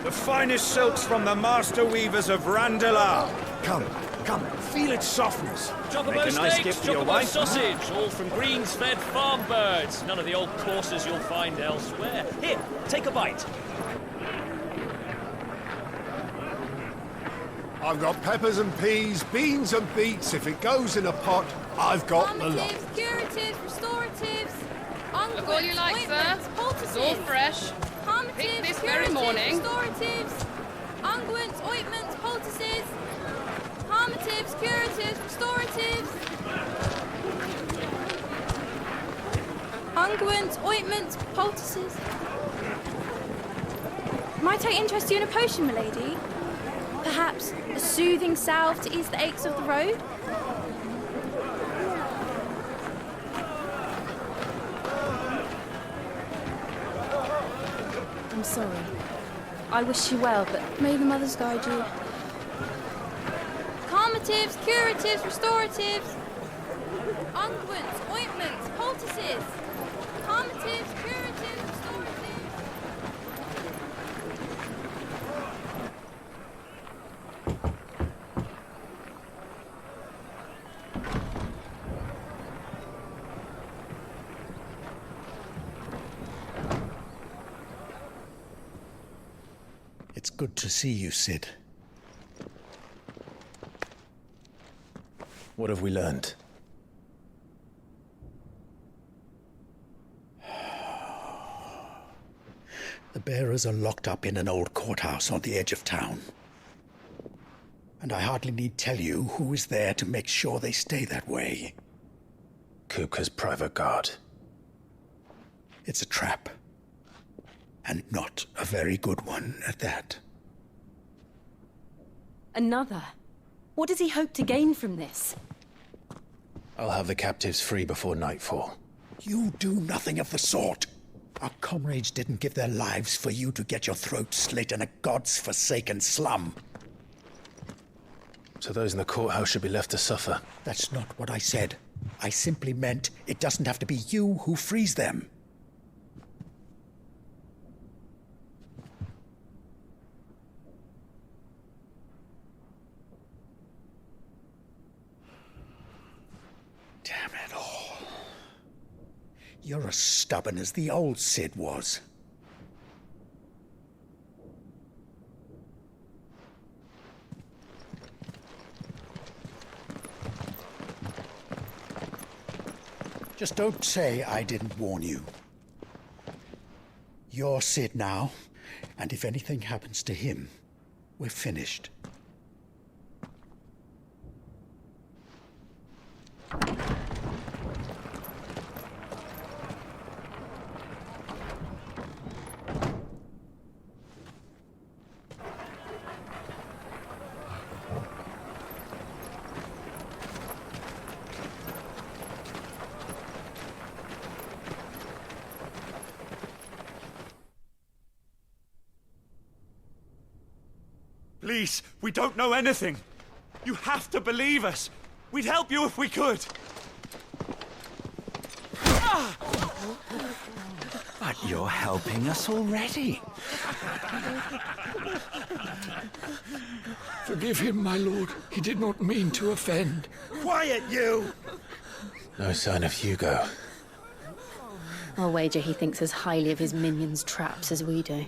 The finest silks from the master weavers of Randalar. Come, feel its softness. Chocobo Make a nice steaks, gift for your chocobo wife. sausage, all from greens-fed farm birds. None of the old courses you'll find elsewhere. Here, take a bite. I've got peppers and peas, beans and beets. If it goes in a pot, I've got the lot. Calmatives, curatives, restoratives, Look all you like, sir. It's all fresh. Picked this very morning. Restoratives, unguents, ointments, poultices, calmatives, curatives, restoratives, unguents, ointments, poultices. Might I interest you in a potion, milady? Perhaps a soothing salve to ease the aches of the road? I'm sorry. I wish you well, but may the mothers guide you. Calmatives, curatives, restoratives, unguents, ointments, poultices. Calmatives, curatives, restoratives. It's good to see you, Sid. What have we learned? The bearers are locked up in an old courthouse on the edge of town. And I hardly need tell you who is there to make sure they stay that way. Kupka's private guard. It's a trap. And not a very good one at that. Another? What does he hope to gain from this? I'll have the captives free before nightfall. You do nothing of the sort. Our comrades didn't give their lives for you to get your throat slit in a god's-forsaken slum. So those in the courthouse should be left to suffer. That's not what I said. I simply meant it doesn't have to be you who frees them. Damn it all. You're as stubborn as the old Sid was. Just don't say I didn't warn you. You're Sid now, and if anything happens to him, we're finished. Please, we don't know anything. You have to believe us. We'd help you if we could. But you're helping us already. Forgive him, my lord. He did not mean to offend. Quiet, you! No sign of Hugo. I'll wager he thinks as highly of his minions' traps as we do.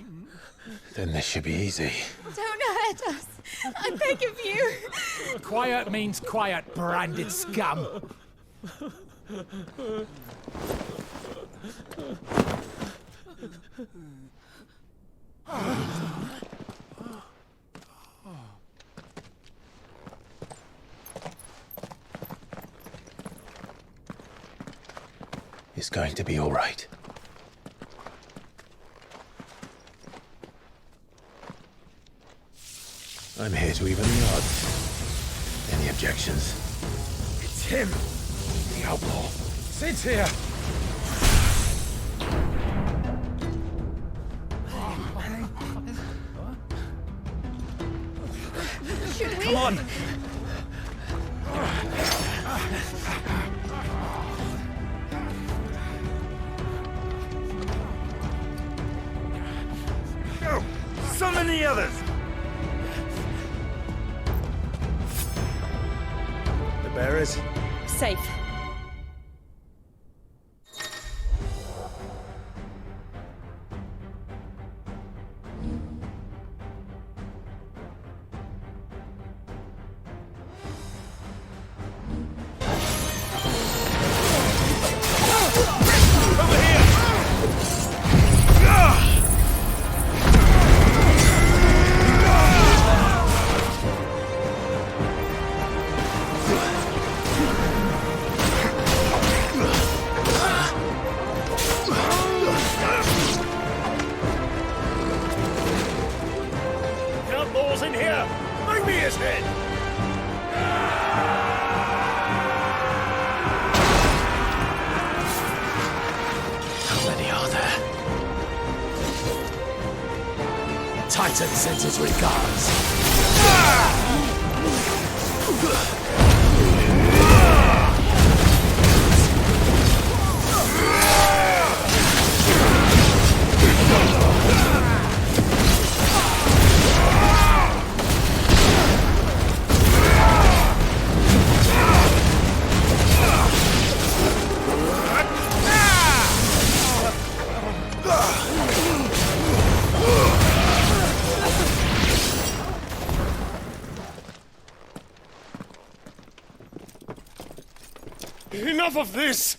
Then this should be easy. Don't hurt us. I beg of you. Quiet means quiet, branded scum. It's going to be all right. I'm here to even the odds. Any objections? It's him, the outlaw. Sid's here. Come on! Go! Summon the others! The bearers? Safe. Outlaws in here! Bring me his head! How many are there? Titan sends his regards. Enough of this!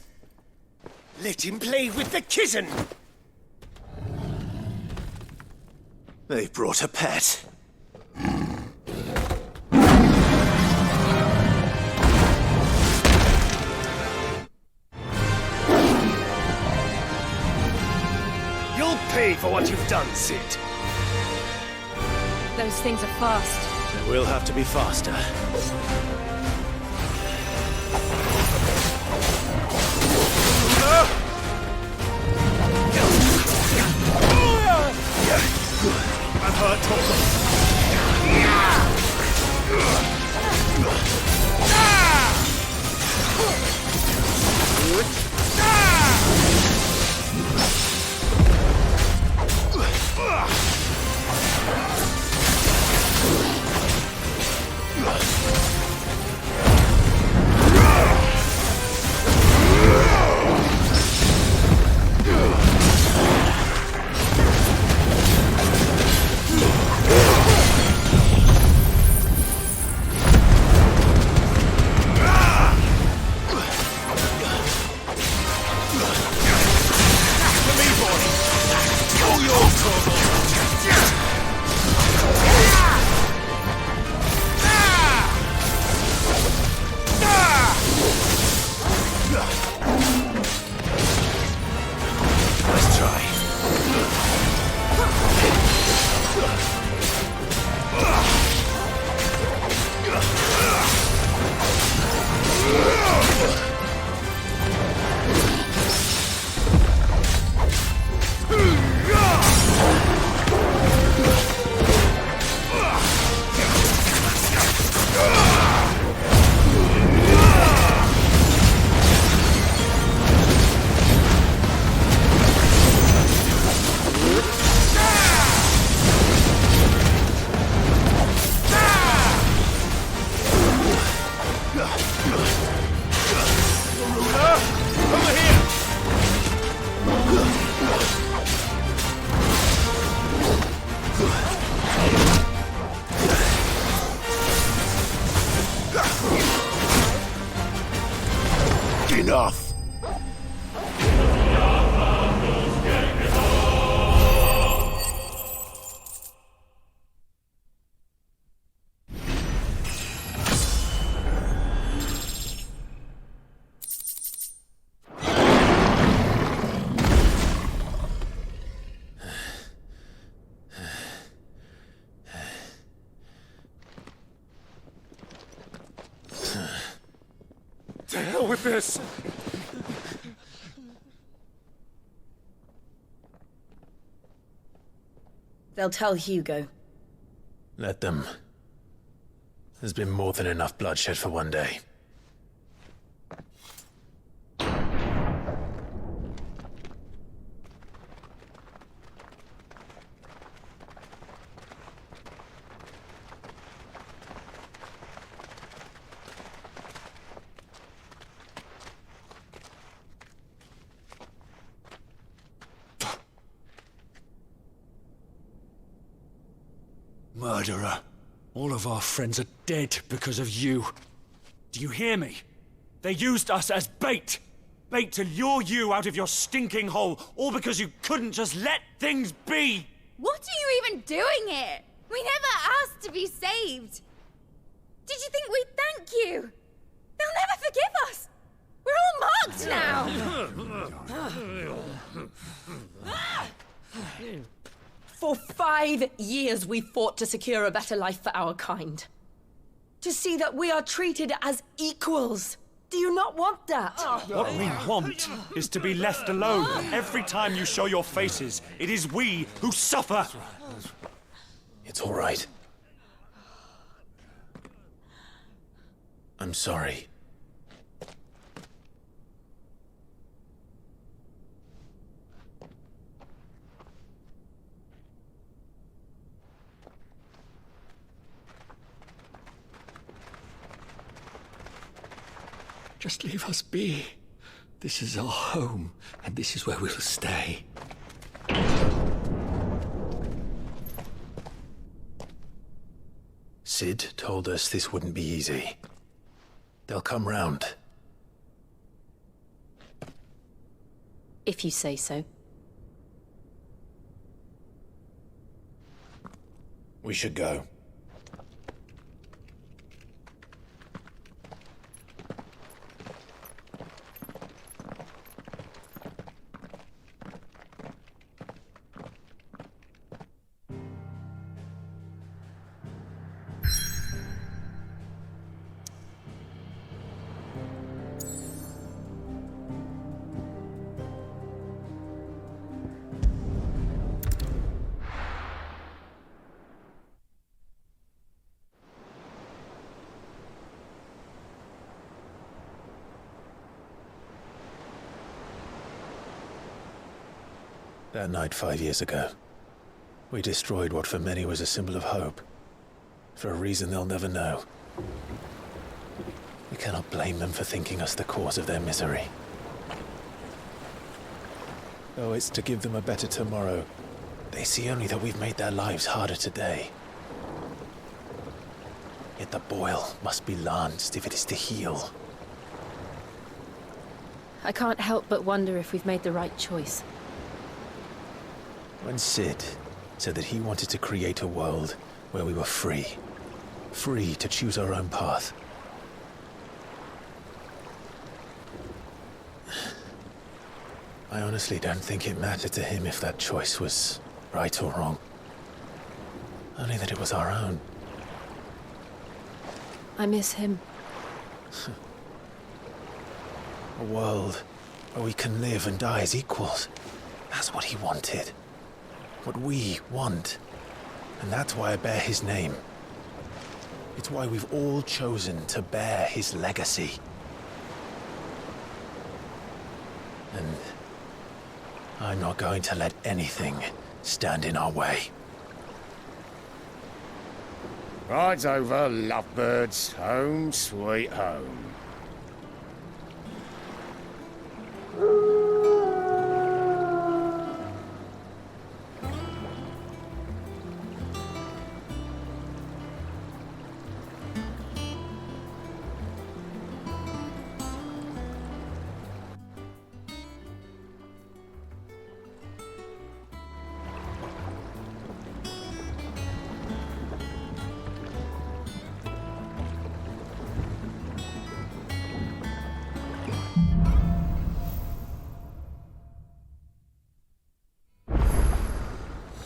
Let him play with the kitten! They brought a pet. You'll pay for what you've done, Sid. Those things are fast. It will have to be faster. I've heard talk enough! To hell with this! They'll tell Hugo. Let them. There's been more than enough bloodshed for one day. Murderer. All of our friends are dead because of you. Do you hear me? They used us as bait. Bait to lure you out of your stinking hole, all because you couldn't just let things be. What are you even doing here? We never asked to be saved. Did you think we'd thank you? They'll never forgive us. We're all marked now. For 5 years we fought to secure a better life for our kind. To see that we are treated as equals. Do you not want that? What we want is to be left alone. Every time you show your faces, it is we who suffer. It's all right. I'm sorry. Just leave us be. This is our home, and this is where we'll stay. Sid told us this wouldn't be easy. They'll come round. If you say so. We should go. That night 5 years ago, we destroyed what for many was a symbol of hope. For a reason they'll never know. We cannot blame them for thinking us the cause of their misery. Though it's to give them a better tomorrow, they see only that we've made their lives harder today. Yet the boil must be lanced if it is to heal. I can't help but wonder if we've made the right choice. When Sid said that he wanted to create a world where we were free. Free to choose our own path. I honestly don't think it mattered to him if that choice was right or wrong. Only that it was our own. I miss him. A world where we can live and die as equals. That's what he wanted. What we want. And that's why I bear his name. It's why we've all chosen to bear his legacy. And I'm not going to let anything stand in our way. Rides over, lovebirds. Home, sweet home.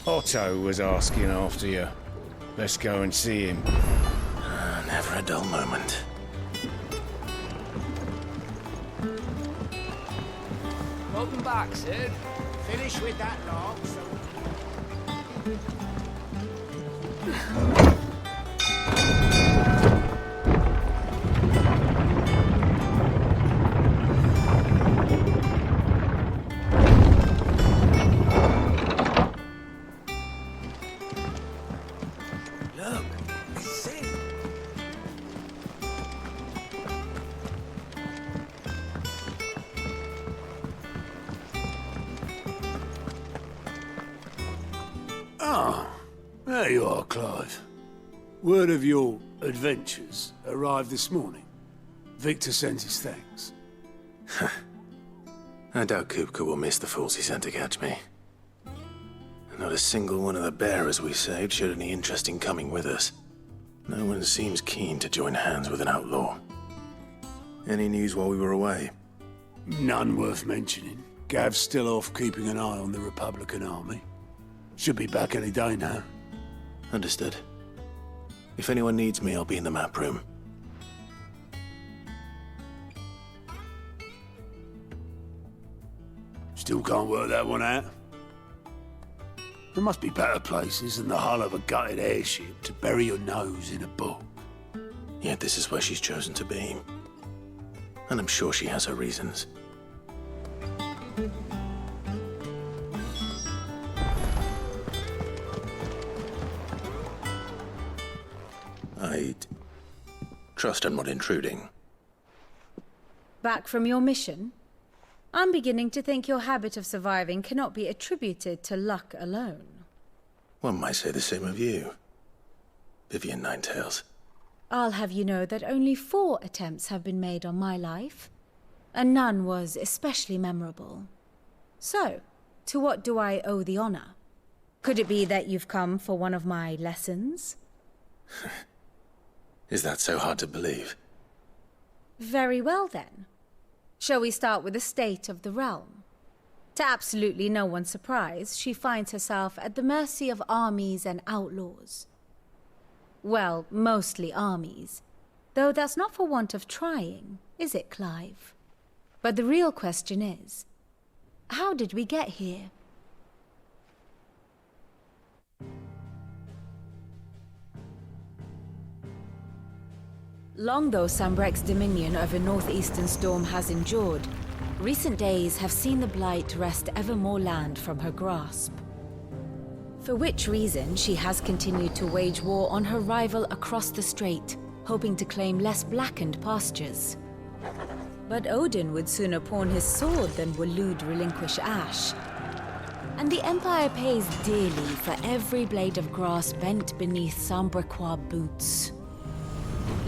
Otto was asking after you. Let's go and see him. Never a dull moment. Welcome back, Sid. Finish with that log, so... Ah, there you are, Clive. Word of your adventures arrived this morning. Victor sends his thanks. I doubt Kupka will miss the fools he sent to catch me. Not a single one of the bearers we saved showed any interest in coming with us. No one seems keen to join hands with an outlaw. Any news while we were away? None worth mentioning. Gav's still off keeping an eye on the Republican army. Should be back any day now. Understood. If anyone needs me, I'll be in the map room. Still can't work that one out. There must be better places than the hull of a gutted airship to bury your nose in a book. Yet this is where she's chosen to be. And I'm sure she has her reasons. I'd trust I'm not intruding. Back from your mission? I'm beginning to think your habit of surviving cannot be attributed to luck alone. One might say the same of you, Vivian Ninetails. I'll have you know that only 4 attempts have been made on my life, and none was especially memorable. So, to what do I owe the honor? Could it be that you've come for one of my lessons? Is that so hard to believe? Very well then. Shall we start with the state of the realm? To absolutely no one's surprise, she finds herself at the mercy of armies and outlaws. Well, mostly armies. Though that's not for want of trying, is it, Clive? But the real question is, how did we get here? Long though Sambrek's dominion over northeastern Storm has endured, recent days have seen the Blight wrest ever more land from her grasp. For which reason she has continued to wage war on her rival across the strait, hoping to claim less blackened pastures. But Odin would sooner pawn his sword than Waloed relinquish Ash. And the Empire pays dearly for every blade of grass bent beneath Sambrequois boots.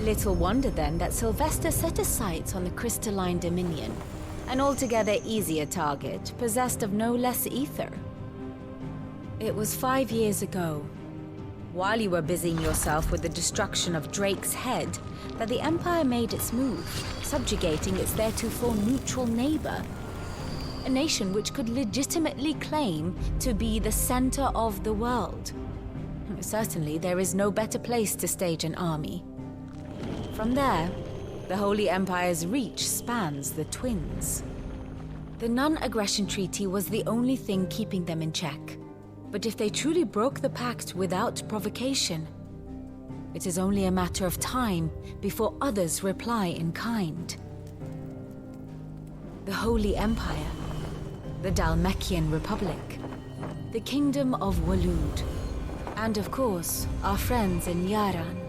Little wonder then that Sylvester set his sights on the crystalline dominion, an altogether easier target, possessed of no less ether. It was 5 years ago, while you were busying yourself with the destruction of Drake's head, that the Empire made its move, subjugating its theretofore neutral neighbor. A nation which could legitimately claim to be the center of the world. Certainly, there is no better place to stage an army. From there, the Holy Empire's reach spans the Twins. The non-aggression treaty was the only thing keeping them in check. But if they truly broke the pact without provocation, it is only a matter of time before others reply in kind. The Holy Empire, the Dhalmekian Republic, the Kingdom of Waloed, and of course, our friends in Yaran.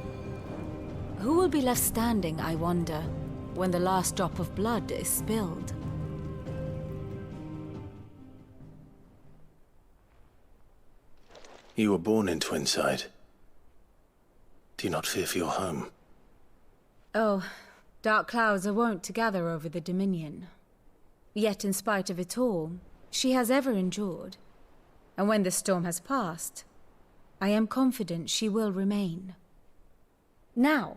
Who will be left standing, I wonder, when the last drop of blood is spilled? You were born in Twinside. Do you not fear for your home? Oh, dark clouds are wont to gather over the Dominion. Yet in spite of it all, she has ever endured. And when the storm has passed, I am confident she will remain. Now,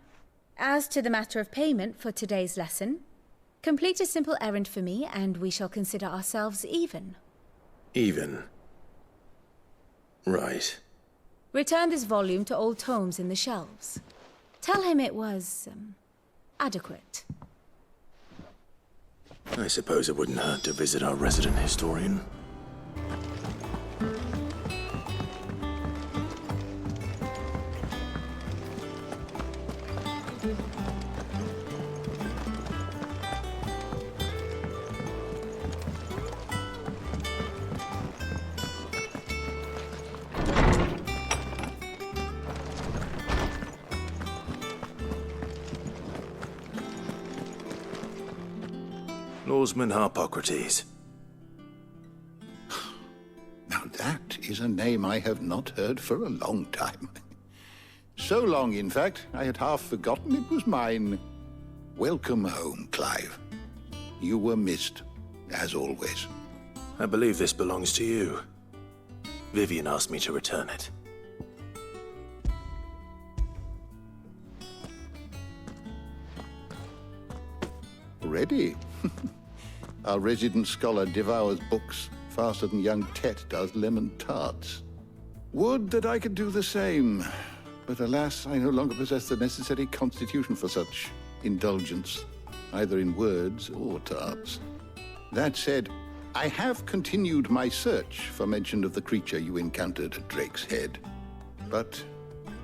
as to the matter of payment for today's lesson, complete a simple errand for me and we shall consider ourselves even. Even? Right. Return this volume to old tomes in the shelves. Tell him it was, adequate. I suppose it wouldn't hurt to visit our resident historian. Lawsman Harpocrates. Now that is a name I have not heard for a long time. So long, in fact, I had half forgotten it was mine. Welcome home, Clive. You were missed, as always. I believe this belongs to you. Vivian asked me to return it. Ready? Our resident scholar devours books faster than young Tet does lemon tarts. Would that I could do the same. But alas, I no longer possess the necessary constitution for such indulgence, either in words or tarts. That said, I have continued my search for mention of the creature you encountered at Drake's Head. But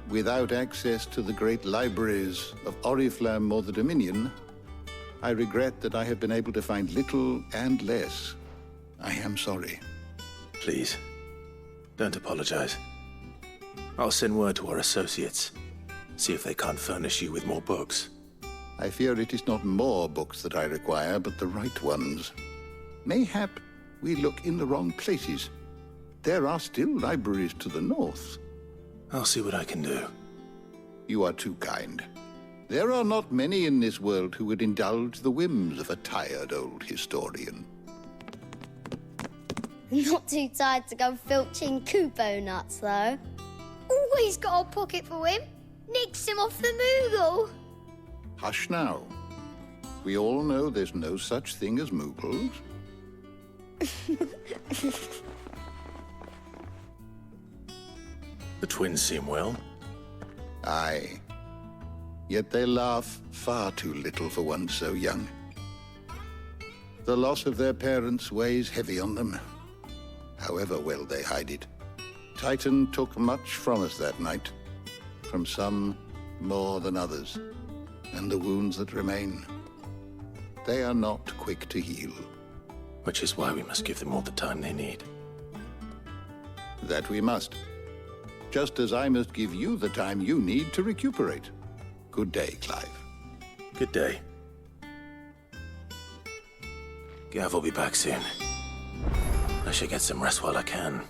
without access to the great libraries of Oriflamme or the Dominion, I regret that I have been able to find little and less. I am sorry. Please, don't apologize. I'll send word to our associates. See if they can't furnish you with more books. I fear it is not more books that I require, but the right ones. Mayhap we look in the wrong places. There are still libraries to the north. I'll see what I can do. You are too kind. There are not many in this world who would indulge the whims of a tired old historian. Not too tired to go filching Kupo nuts, though. Always got a pocket for him. Nicks him off the Moogle. Hush now. We all know there's no such thing as Moogles. The twins seem well. Aye. Yet they laugh far too little for one so young. The loss of their parents weighs heavy on them, however well they hide it. Titan took much from us that night, from some more than others, and the wounds that remain, they are not quick to heal. Which is why we must give them all the time they need. That we must. Just as I must give you the time you need to recuperate. Good day, Clive. Good day. Gav will be back soon. I should get some rest while I can.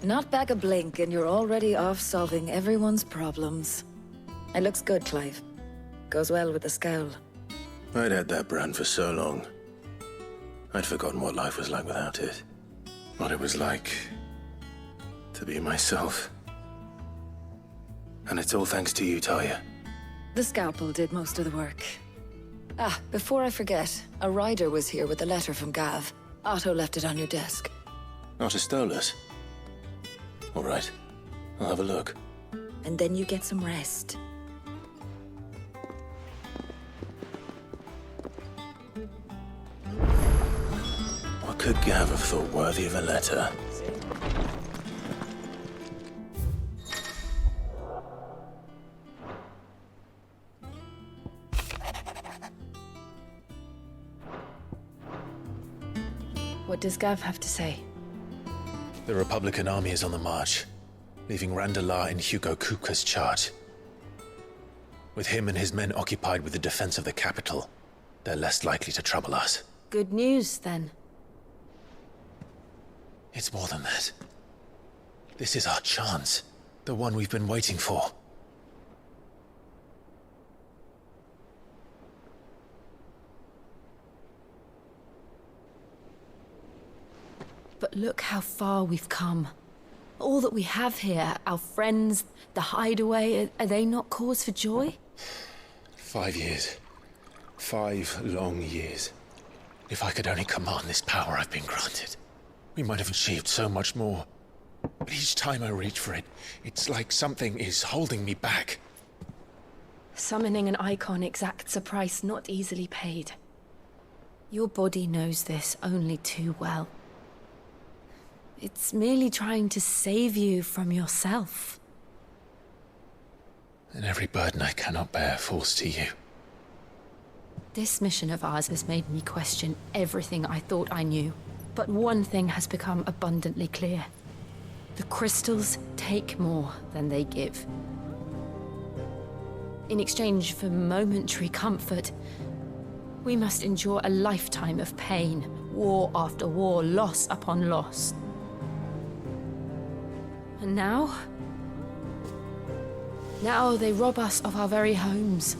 Not back a blink and you're already off solving everyone's problems. It looks good, Clive. Goes well with the scowl. I'd had that brand for so long. I'd forgotten what life was like without it. What it was like to be myself. And it's all thanks to you, Talia. The scalpel did most of the work. Ah, before I forget, a rider was here with a letter from Gav. Otto left it on your desk. Otto stole us? All right, I'll have a look. And then you get some rest. What could Gav have thought worthy of a letter? What does Gav have to say? The Republican army is on the march, leaving Randalar in Hugo Kuka's charge. With him and his men occupied with the defense of the capital, they're less likely to trouble us. Good news, then. It's more than that. This is our chance. The one we've been waiting for. But look how far we've come. All that we have here, our friends, the hideaway, are they not cause for joy? 5 years. 5 long years. If I could only command this power I've been granted, we might have achieved so much more. But each time I reach for it, it's like something is holding me back. Summoning an icon exacts a price not easily paid. Your body knows this only too well. It's merely trying to save you from yourself. And every burden I cannot bear falls to you. This mission of ours has made me question everything I thought I knew. But one thing has become abundantly clear. The crystals take more than they give. In exchange for momentary comfort, We must endure a lifetime of pain, war after war, loss upon loss. And now? Now they rob us of our very homes,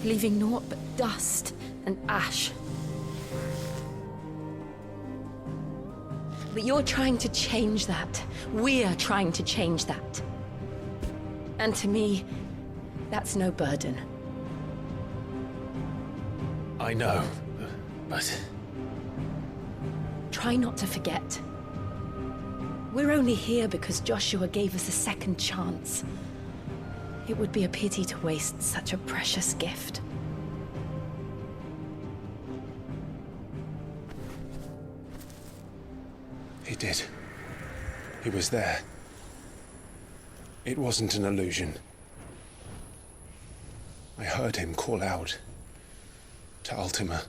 leaving naught but dust and ash. But you're trying to change that. We're trying to change that. And to me, that's no burden. I know, but... Try not to forget. We're only here because Joshua gave us a second chance. It would be a pity to waste such a precious gift. He did. He was there. It wasn't an illusion. I heard him call out to Ultima.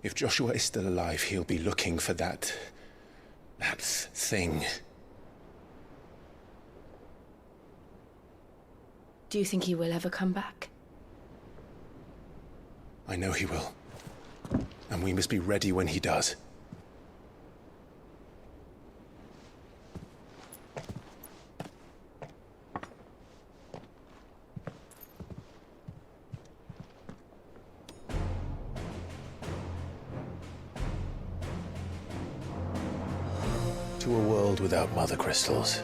If Joshua is still alive, he'll be looking for that thing. Do you think he will ever come back? I know he will. And we must be ready when he does. To a world without mother crystals.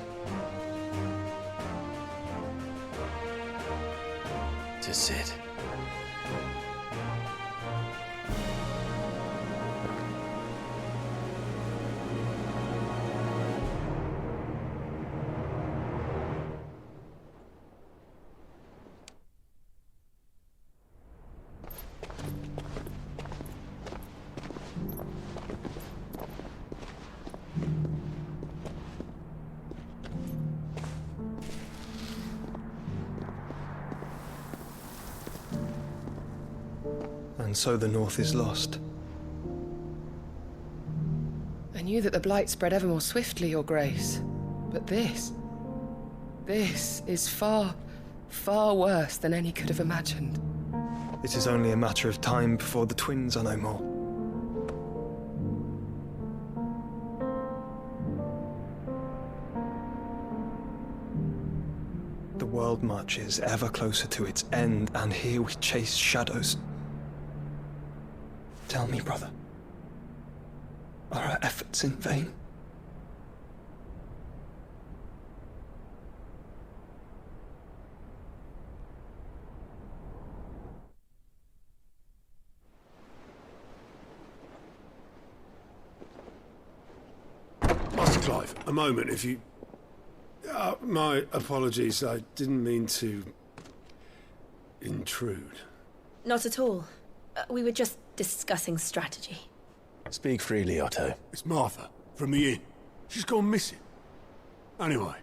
To Sid. And so the North is lost. I knew that the Blight spread ever more swiftly, Your Grace. But this is far, far worse than any could have imagined. It is only a matter of time before the twins are no more. The world marches ever closer to its end, and here we chase shadows. Tell me, brother, are our efforts in vain? Master Clive, a moment, if you... my apologies, I didn't mean to... intrude. Not at all. We were just discussing strategy. Speak freely, Otto. It's Martha, from the inn. She's gone missing. Anyway,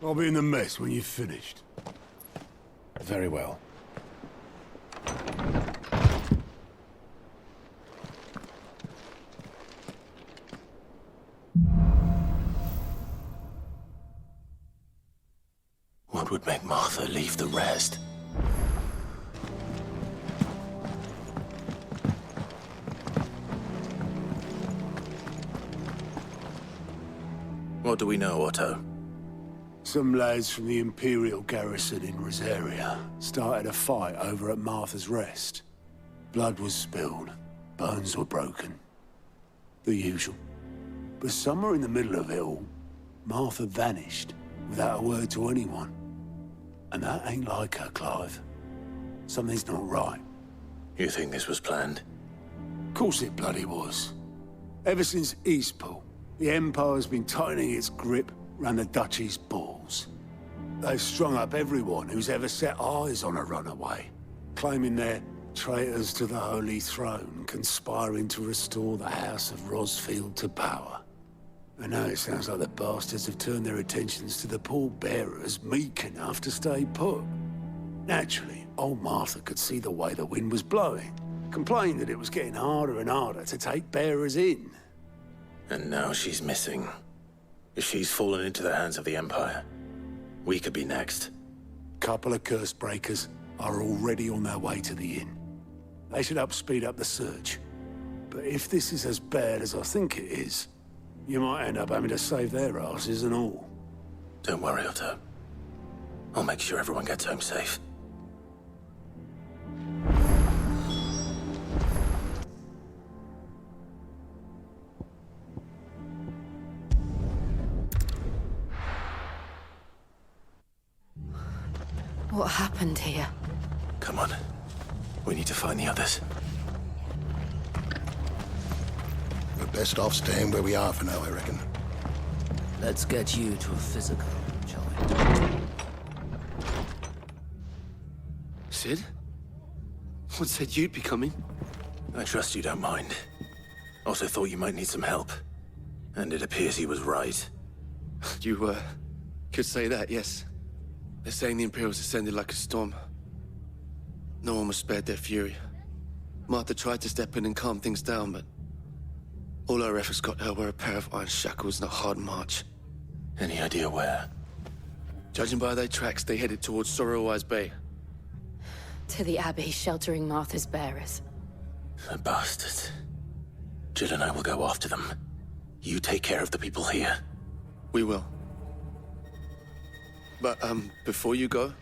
I'll be in the mess when you've finished. Very well. What would make Martha leave the rest? What do we know, Otto? Some lads from the Imperial garrison in Rosaria started a fight over at Martha's Rest. Blood was spilled, bones were broken. The usual. But somewhere in the middle of it all, Martha vanished without a word to anyone. And that ain't like her, Clive. Something's not right. You think this was planned? Of course it bloody was. Ever since Eastpool, the Empire's been tightening its grip round the Duchy's balls. They've strung up everyone who's ever set eyes on a runaway, claiming they're traitors to the Holy Throne, conspiring to restore the House of Rosfield to power. And now it sounds like the bastards have turned their attentions to the pallbearers meek enough to stay put. Naturally, old Martha could see the way the wind was blowing, complained that it was getting harder and harder to take bearers in. And now she's missing. If she's fallen into the hands of the Empire, we could be next. Couple of curse breakers are already on their way to the inn. They should help speed up the search. But if this is as bad as I think it is, you might end up having to save their asses and all. Don't worry, Otto. I'll make sure everyone gets home safe. What happened here? Come on. We need to find the others. We're best off staying where we are for now, I reckon. Let's get you to a physical, shall we? Sid? What said you'd be coming? I trust you don't mind. Also thought you might need some help. And it appears he was right. You, could say that, yes. They're saying the Imperials descended like a storm. No one was spared their fury. Martha tried to step in and calm things down, but all our efforts got her were a pair of iron shackles and a hard march. Any idea where? Judging by their tracks, they headed towards Sorrowwise Bay. To the Abbey sheltering Martha's bearers. The bastards. Jill and I will go after them. You take care of the people here. We will. But, before you go,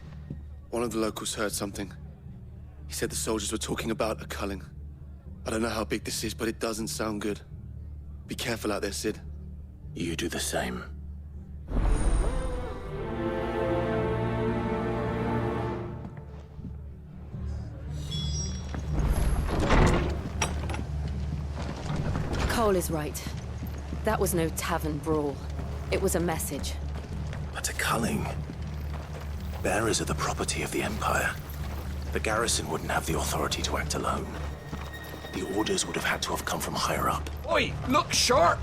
one of the locals heard something. He said the soldiers were talking about a culling. I don't know how big this is, but it doesn't sound good. Be careful out there, Sid. You do the same. Cole is right. That was no tavern brawl. It was a message. But a culling. Bearers are the property of the Empire. The garrison wouldn't have the authority to act alone. The orders would have had to have come from higher up. Oi, look sharp!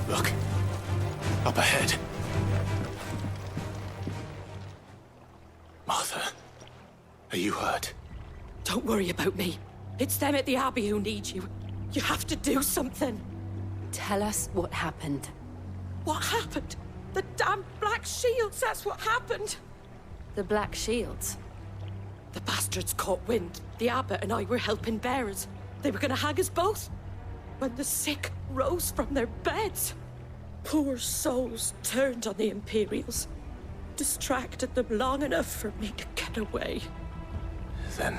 Look. Up ahead. Martha, are you hurt? Don't worry about me. It's them at the Abbey who need you. You have to do something. Tell us what happened. What happened? The damn Black Shields, that's what happened. The Black Shields? The bastards caught wind. The abbot and I were helping bearers. They were gonna hang us both. When the sick rose from their beds, poor souls turned on the Imperials. Distracted them long enough for me to get away. Then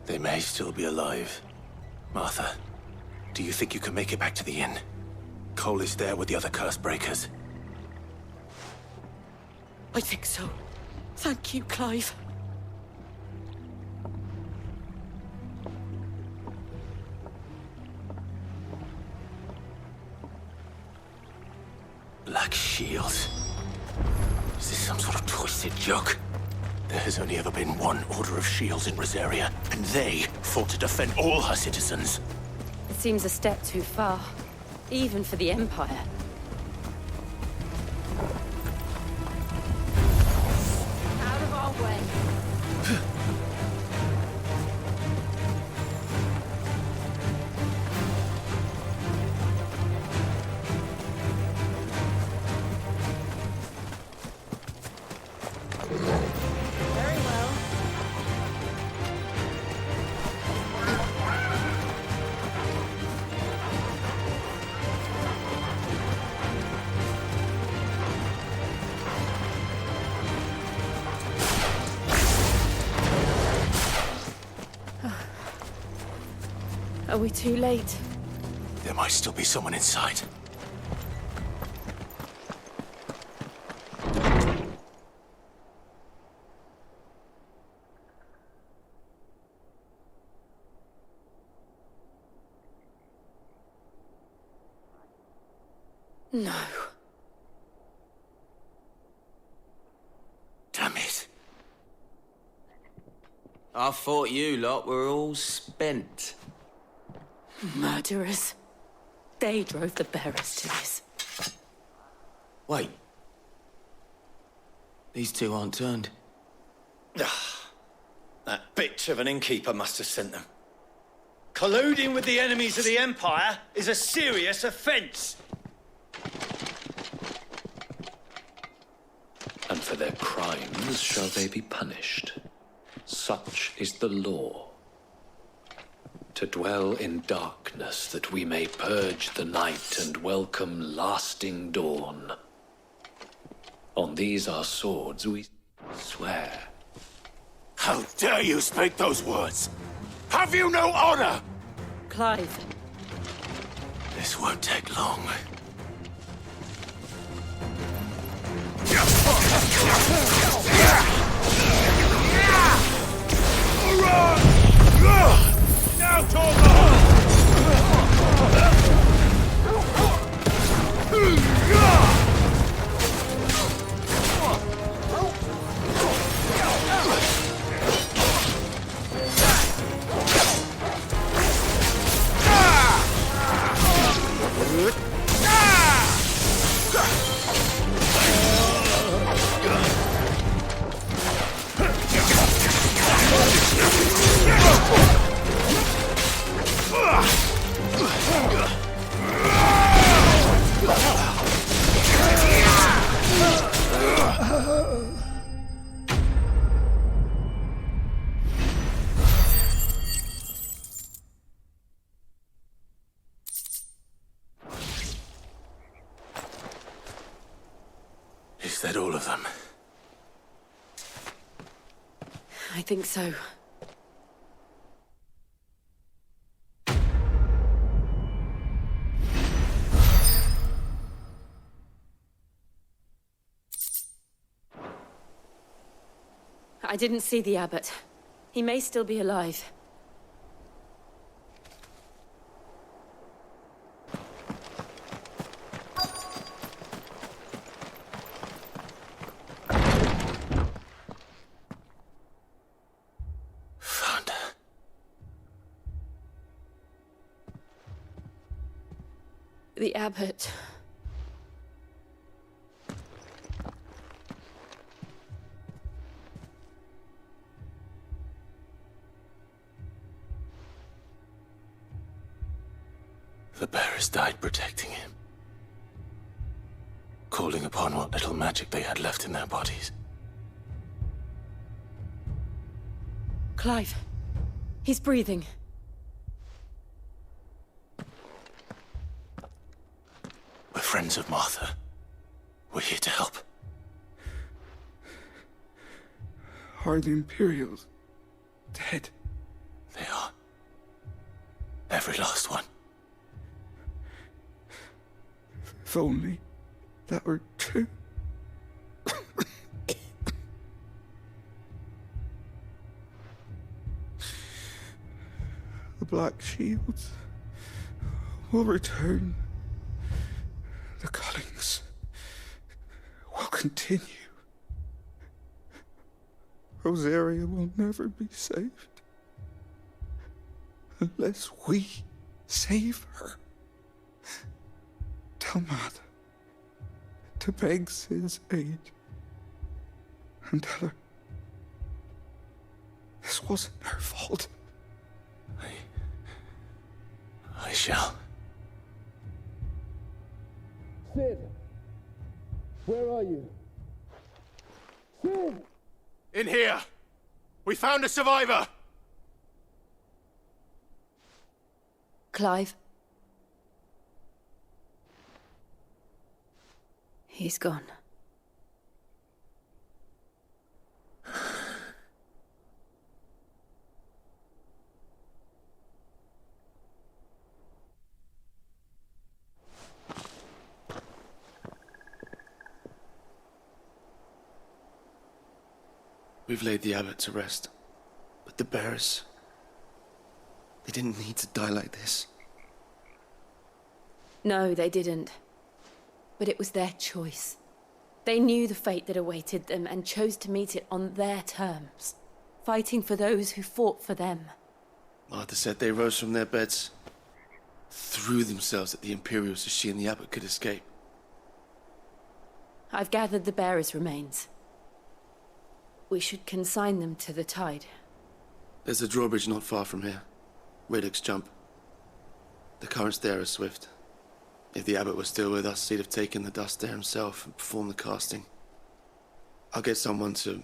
they may still be alive. Martha, do you think you can make it back to the inn? Cole is there with the other curse breakers. I think so. Thank you, Clive. Black Shields? Is this some sort of twisted joke? There has only ever been one Order of Shields in Rosaria, and they fought to defend all her citizens. It seems a step too far, even for the Empire. Out of our way. Very well. Are we too late? There might still be someone inside. No. Damn it. I thought you lot were all spent. Murderers. They drove the bearers to this. Wait. These two aren't turned. That bitch of an innkeeper must have sent them. Colluding with the enemies of the Empire is a serious offence. And for their crimes shall they be punished. Such is the law. To dwell in darkness that we may purge the night and welcome lasting dawn. On these our swords we swear. How dare you speak those words? Have you no honor? Clive. This won't take long. Now, Torgo! Is that all of them? I think so. I didn't see the abbot. He may still be alive. Found her. The abbot. The bearers died protecting him. Calling upon what little magic they had left in their bodies. Clive. He's breathing. We're friends of Martha. We're here to help. Are the Imperials dead? They are. Every last one. If only that were true. The Black Shields will return. The Cullings will continue. Rosaria will never be saved unless we save her. Tell Mother to beg Sid's aid and tell her this wasn't her fault. I shall. Sid! Where are you? Sid! In here! We found a survivor! Clive. He's gone. We've laid the abbot to rest. But the bearers... they didn't need to die like this. No, they didn't. But it was their choice. They knew the fate that awaited them and chose to meet it on their terms, fighting for those who fought for them. Martha said they rose from their beds, threw themselves at the Imperials so she and the Abbot could escape. I've gathered the bearers' remains. We should consign them to the tide. There's a drawbridge not far from here. Riddick's Jump. The currents there are swift. If the Abbot was still with us, he'd have taken the dust there himself and performed the casting. I'll get someone to...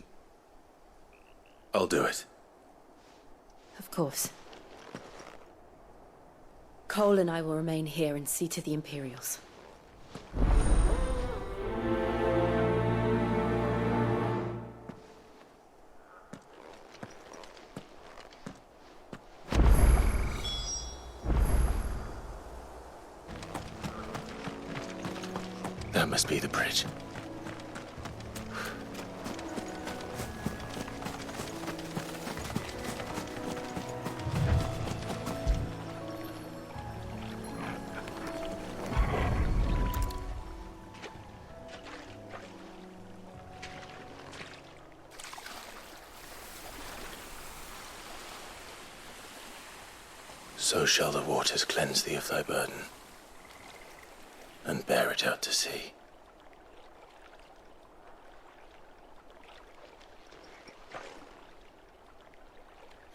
I'll do it. Of course. Cole and I will remain here and see to the Imperials. That must be the bridge. So shall the waters cleanse thee of thy burden, and bear it out to sea.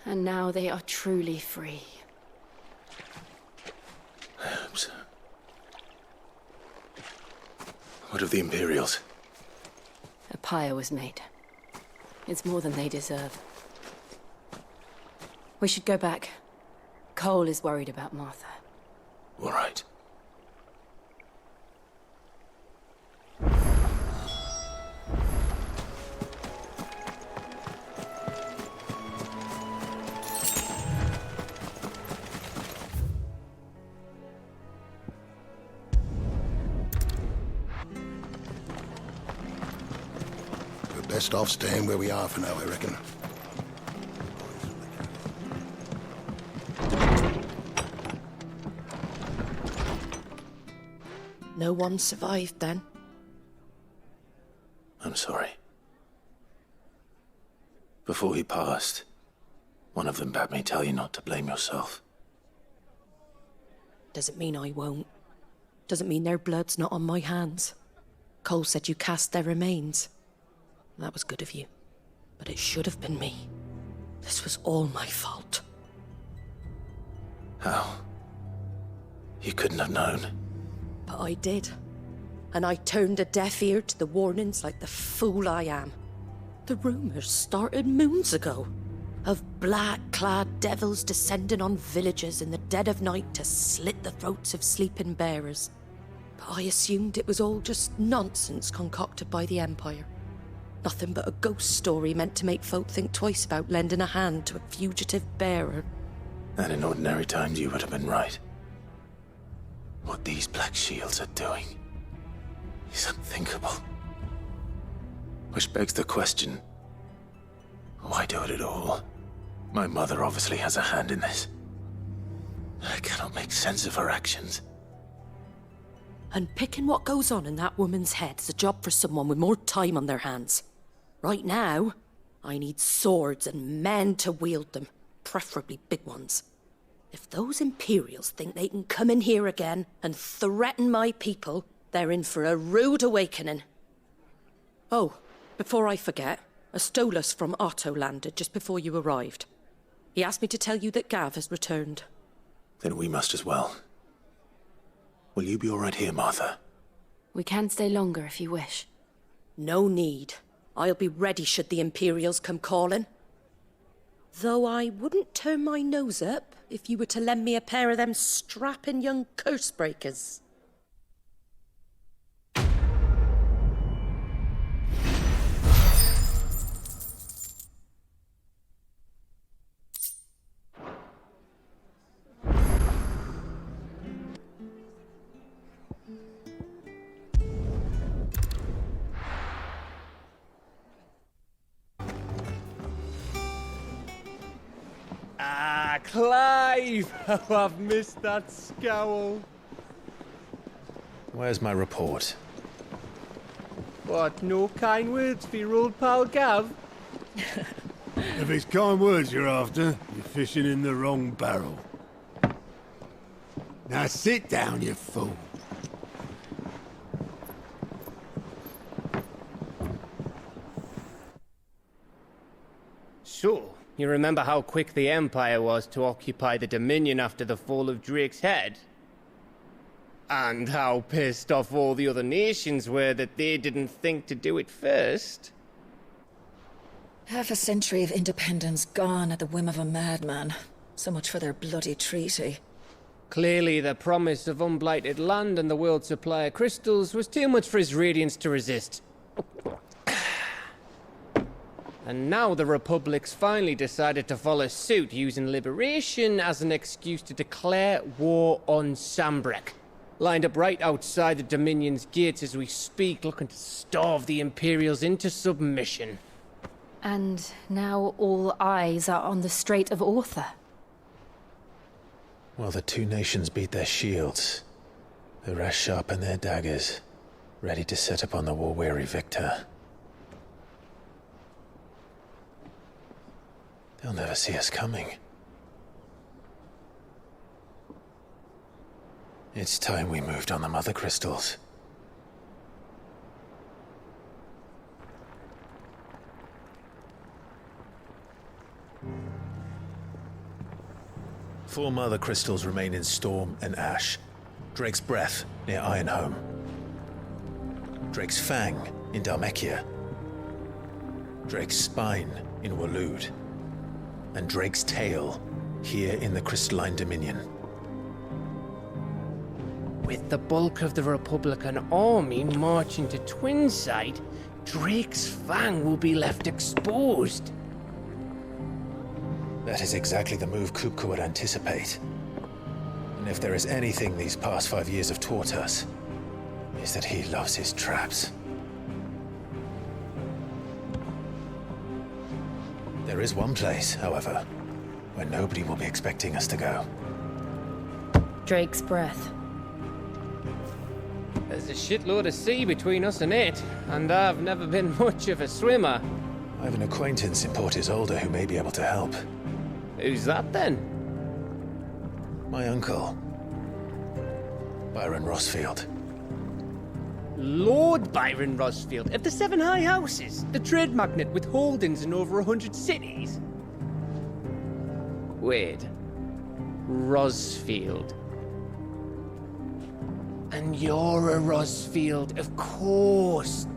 And now they are truly free. I hope so. What of the Imperials? A pyre was made. It's more than they deserve. We should go back. Cole is worried about Martha. All right. We're best off staying where we are for now, I reckon. No one survived then? I'm sorry. Before he passed, one of them bade me tell you not to blame yourself. Doesn't mean I won't. Doesn't mean their blood's not on my hands. Cole said you cast their remains. That was good of you. But it should have been me. This was all my fault. How? You couldn't have known. But I did. And I turned a deaf ear to the warnings like the fool I am. The rumors started moons ago. Of black-clad devils descending on villages in the dead of night to slit the throats of sleeping bearers. But I assumed it was all just nonsense concocted by the Empire. Nothing but a ghost story meant to make folk think twice about lending a hand to a fugitive bearer. And in ordinary times you would have been right. What these Black Shields are doing is unthinkable. Which begs the question, why do it at all? My mother obviously has a hand in this. I cannot make sense of her actions. And picking what goes on in that woman's head is a job for someone with more time on their hands. Right now, I need swords and men to wield them, preferably big ones. If those Imperials think they can come in here again and threaten my people, they're in for a rude awakening. Oh, before I forget, a Stolas from Otto landed just before you arrived. He asked me to tell you that Gav has returned. Then we must as well. Will you be all right here, Martha? We can stay longer if you wish. No need. I'll be ready should the Imperials come calling. Though I wouldn't turn my nose up if you were to lend me a pair of them strapping young curse breakers. Ah, Clive! Oh, I've missed that scowl. Where's my report? What, no kind words for your old pal Gav? If it's kind words you're after, you're fishing in the wrong barrel. Now sit down, you fool. So, you remember how quick the Empire was to occupy the Dominion after the fall of Drake's head? And how pissed off all the other nations were that they didn't think to do it first? Half a century of independence gone at the whim of a madman. So much for their bloody treaty. Clearly, the promise of unblighted land and the world's supply of crystals was too much for his radiance to resist. And now the Republic's finally decided to follow suit, using liberation as an excuse to declare war on Sambrek. Lined up right outside the Dominion's gates as we speak, looking to starve the Imperials into submission. And now all eyes are on the Strait of Author. While the two nations beat their shields, the rest sharpen their daggers, ready to set upon the war-weary victor. They'll never see us coming. It's time we moved on the mother crystals. Four mother crystals remain in Storm and Ash. Drake's Breath near Ironhome. Drake's Fang in Dhalmekia. Drake's Spine in Waloed. And Drake's Tail here in the Crystalline Dominion. With the bulk of the Republican army marching to Twinside, Drake's Fang will be left exposed. That is exactly the move Kupka would anticipate. And if there is anything these past 5 years have taught us, is that he loves his traps. There is one place, however, where nobody will be expecting us to go. Drake's Breath. There's a shitload of sea between us and it, and I've never been much of a swimmer. I have an acquaintance in Port Isolde who may be able to help. Who's that then? My uncle, Byron Rossfield. Lord Byron Rossfield of the Seven High Houses, the trade magnate with holdings in over 100 cities. Wait, Rossfield. And you're a Rossfield, of course.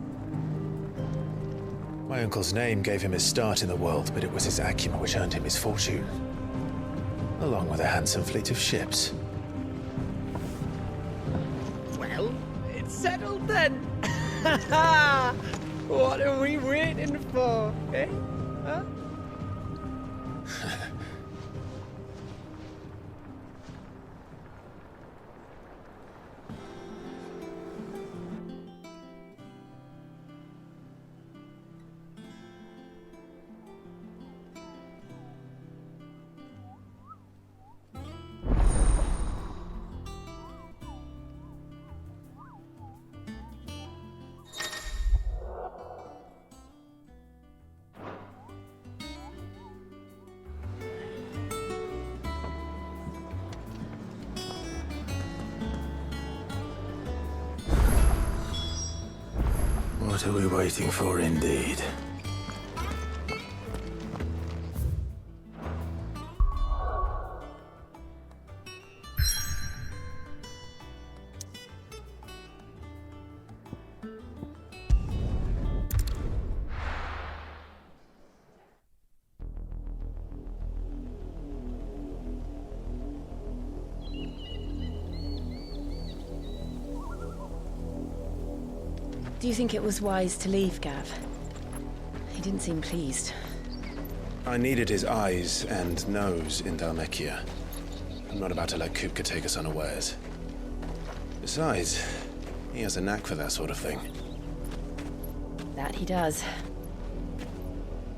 My uncle's name gave him his start in the world, but it was his acumen which earned him his fortune. Along with a handsome fleet of ships. Well, it's settled then. What are we waiting for, eh? Huh? What are we waiting for, indeed? Do you think it was wise to leave, Gav? He didn't seem pleased. I needed his eyes and nose in Dhalmekia. I'm not about to let Kupka take us unawares. Besides, he has a knack for that sort of thing. That he does.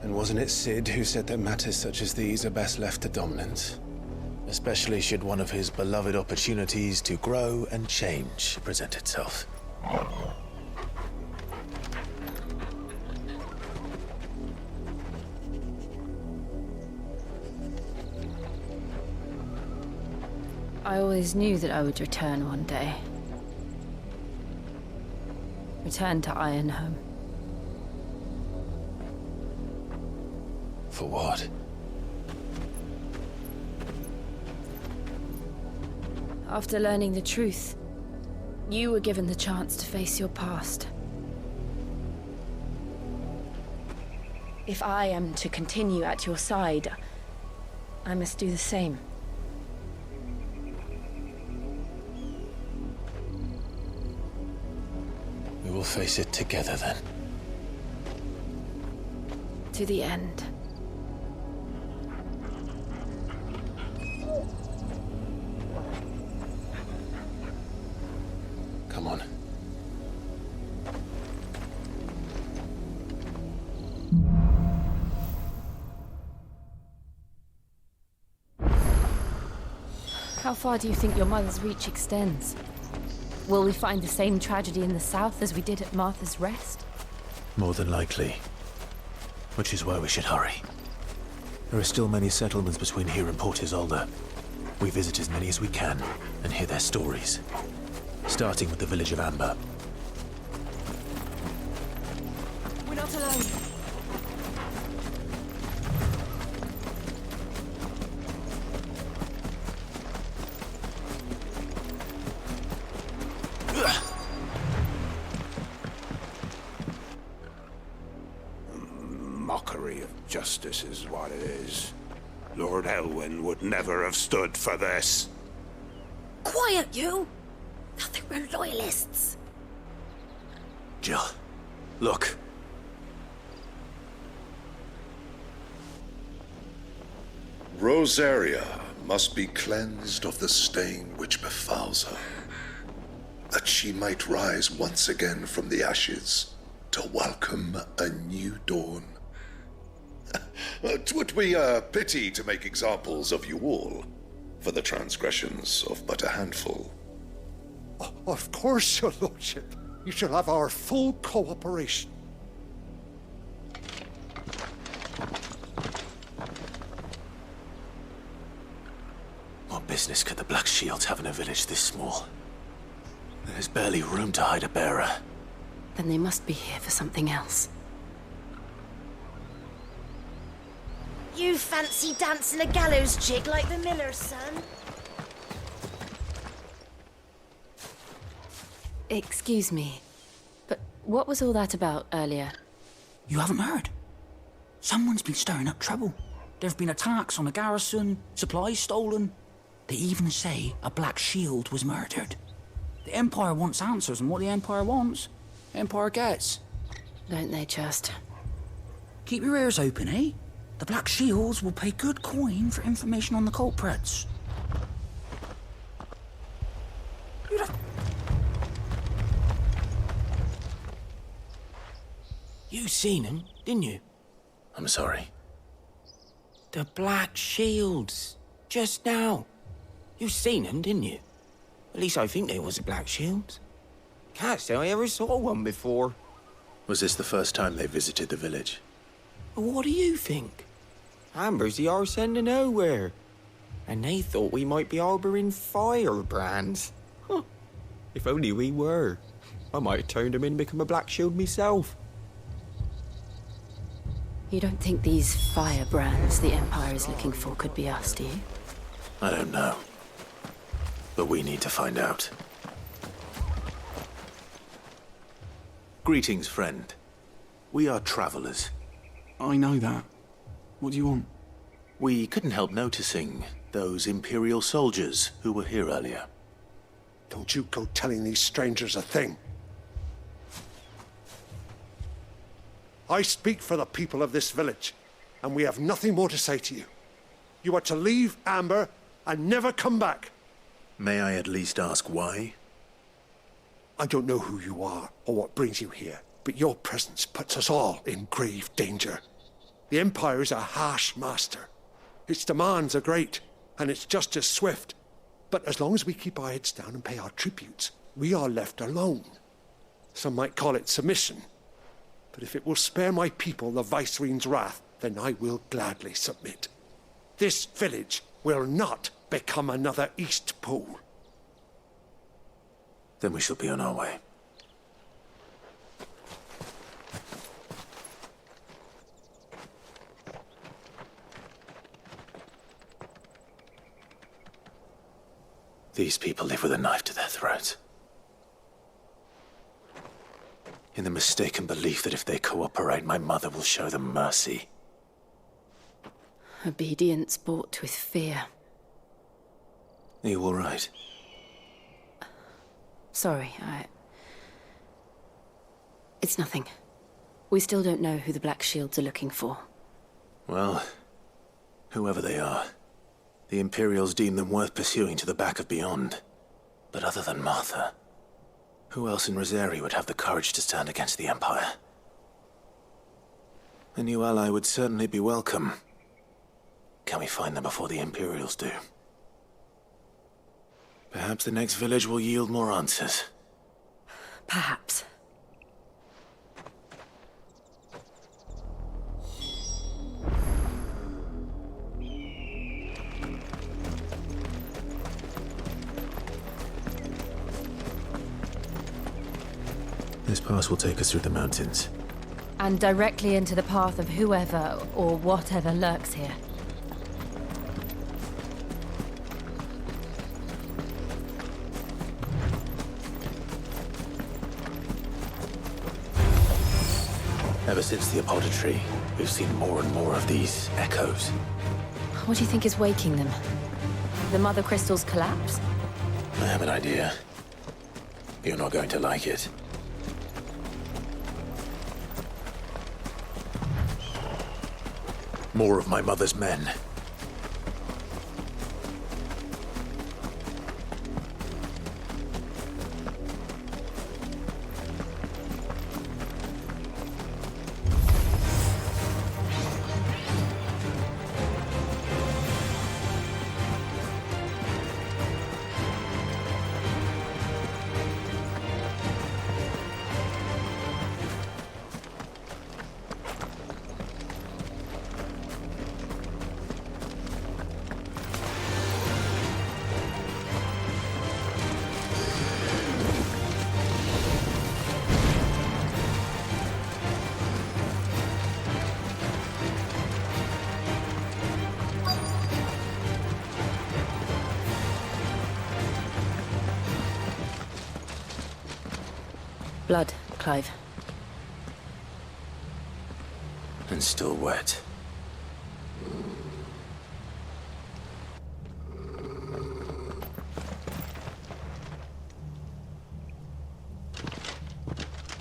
And wasn't it Sid who said that matters such as these are best left to dominance? Especially should one of his beloved opportunities to grow and change present itself. I always knew that I would return one day. Return to Ironhome. For what? After learning the truth, you were given the chance to face your past. If I am to continue at your side, I must do the same. We will face it together then. To the end. Come on. How far do you think your mother's reach extends? Will we find the same tragedy in the south as we did at Martha's Rest? More than likely. Which is why we should hurry. There are still many settlements between here and Port Isolde. We visit as many as we can and hear their stories. Starting with the village of Amber. We're not alone. Mockery of justice is what it is. Lord Elwyn would never have stood for this. Quiet, you! Nothing, we're loyalists. Jill, look. Rosaria must be cleansed of the stain which befouls her, that she might rise once again from the ashes to welcome a new dawn. 'Twould be a pity to make examples of you all, for the transgressions of but a handful. Of course, your lordship. You shall have our full cooperation. What business could the Black Shields have in a village this small? There's barely room to hide a bearer. Then they must be here for something else. You fancy dancing a gallows jig like the miller's son? Excuse me, but what was all that about earlier? You haven't heard? Someone's been stirring up trouble. There have been attacks on the garrison, supplies stolen. They even say a Black Shield was murdered. The Empire wants answers, and what the Empire wants, Empire gets. Don't they just? Keep your ears open, eh? The Black Shields will pay good coin for information on the culprits. You seen him, didn't you? I'm sorry. The Black Shields. Just now. You seen them, didn't you? At least I think they was a Black Shields. Can't say I ever saw one before. Was this the first time they visited the village? What do you think? Amber's the arse end of nowhere. And they thought we might be harbouring firebrands. Huh. If only we were. I might have turned them in and become a Black Shield myself. You don't think these firebrands the Empire is looking for could be us, do you? I don't know. But we need to find out. Greetings, friend. We are travelers. I know that. What do you want? We couldn't help noticing those Imperial soldiers who were here earlier. Don't you go telling these strangers a thing. I speak for the people of this village, and we have nothing more to say to you. You are to leave Amber and never come back. May I at least ask why? I don't know who you are or what brings you here, but your presence puts us all in grave danger. The Empire is a harsh master. Its demands are great, and its justice swift. But as long as we keep our heads down and pay our tributes, we are left alone. Some might call it submission. But if it will spare my people the Viceroy's wrath, then I will gladly submit. This village will not become another Eastpool. Then we shall be on our way. These people live with a knife to their throats. In the mistaken belief that if they cooperate, my mother will show them mercy. Obedience bought with fear. Are you all right? Sorry, It's nothing. We still don't know who the Black Shields are looking for. Well, whoever they are, the Imperials deem them worth pursuing to the back of beyond. But other than Martha, who else in Rosari would have the courage to stand against the Empire? A new ally would certainly be welcome. Can we find them before the Imperials do? Perhaps the next village will yield more answers. Perhaps. This pass will take us through the mountains. And directly into the path of whoever or whatever lurks here. Ever since the apothecary, we've seen more and more of these echoes. What do you think is waking them? The Mother Crystal's collapse? I have an idea. You're not going to like it. More of my mother's men. Blood, Clive. And still wet.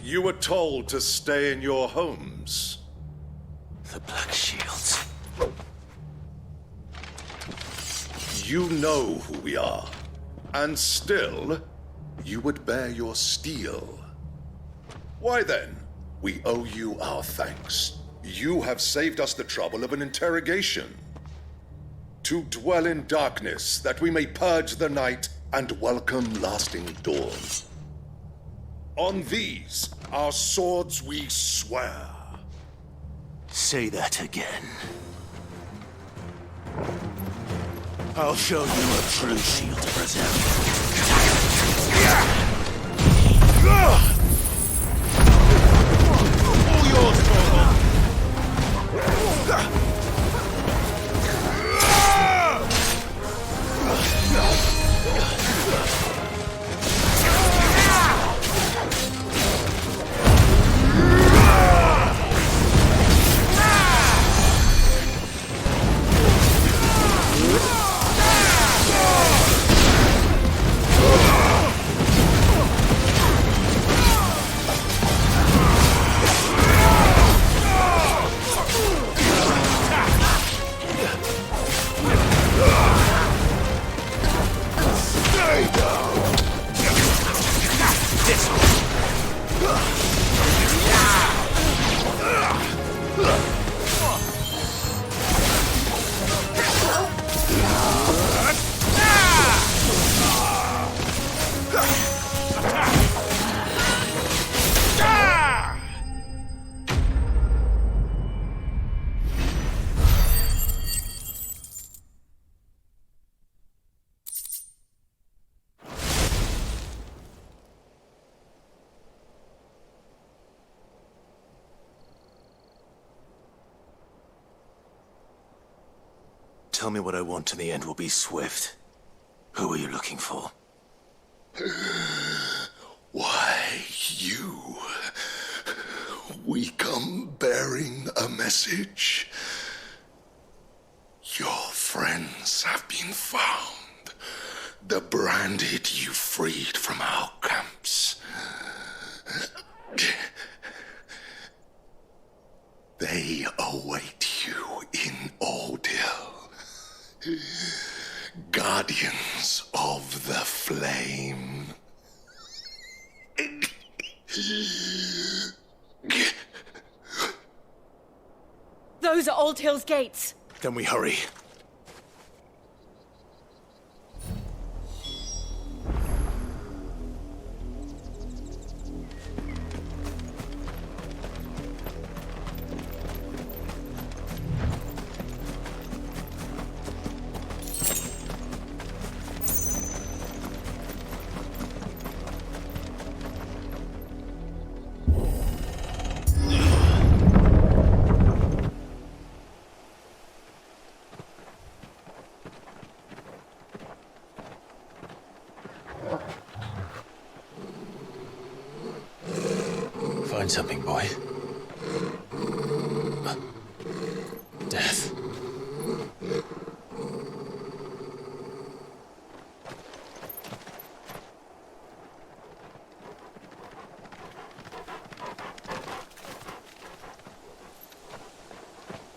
You were told to stay in your homes. The Black Shields. You know who we are. And still, you would bear your steel. Why then, we owe you our thanks. You have saved us the trouble of an interrogation. To dwell in darkness, that we may purge the night and welcome lasting dawn. On these, our swords we swear. Say that again. I'll show you a true shield to present. All yours, Torvald! tell me what I want and the end will be swift. Who are you looking for? Why, you. We come bearing a message. Your friends have been found. The branded you freed from our camps. They await you in Ordil. Guardians of the Flame. Those are Old Hill's gates. Then we hurry. Find something, boy. Death.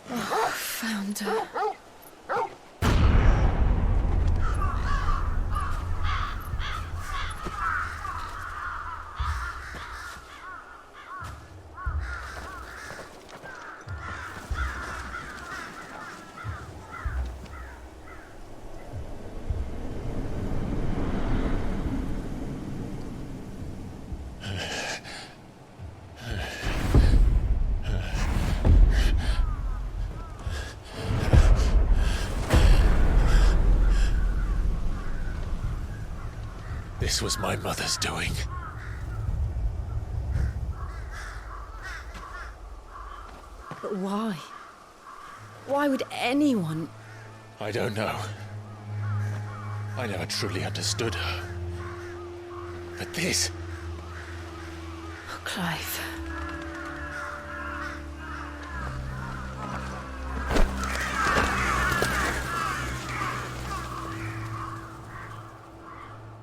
Oh, found her. This was my mother's doing. But why? Why would anyone... I don't know. I never truly understood her. But this... Oh, Clive.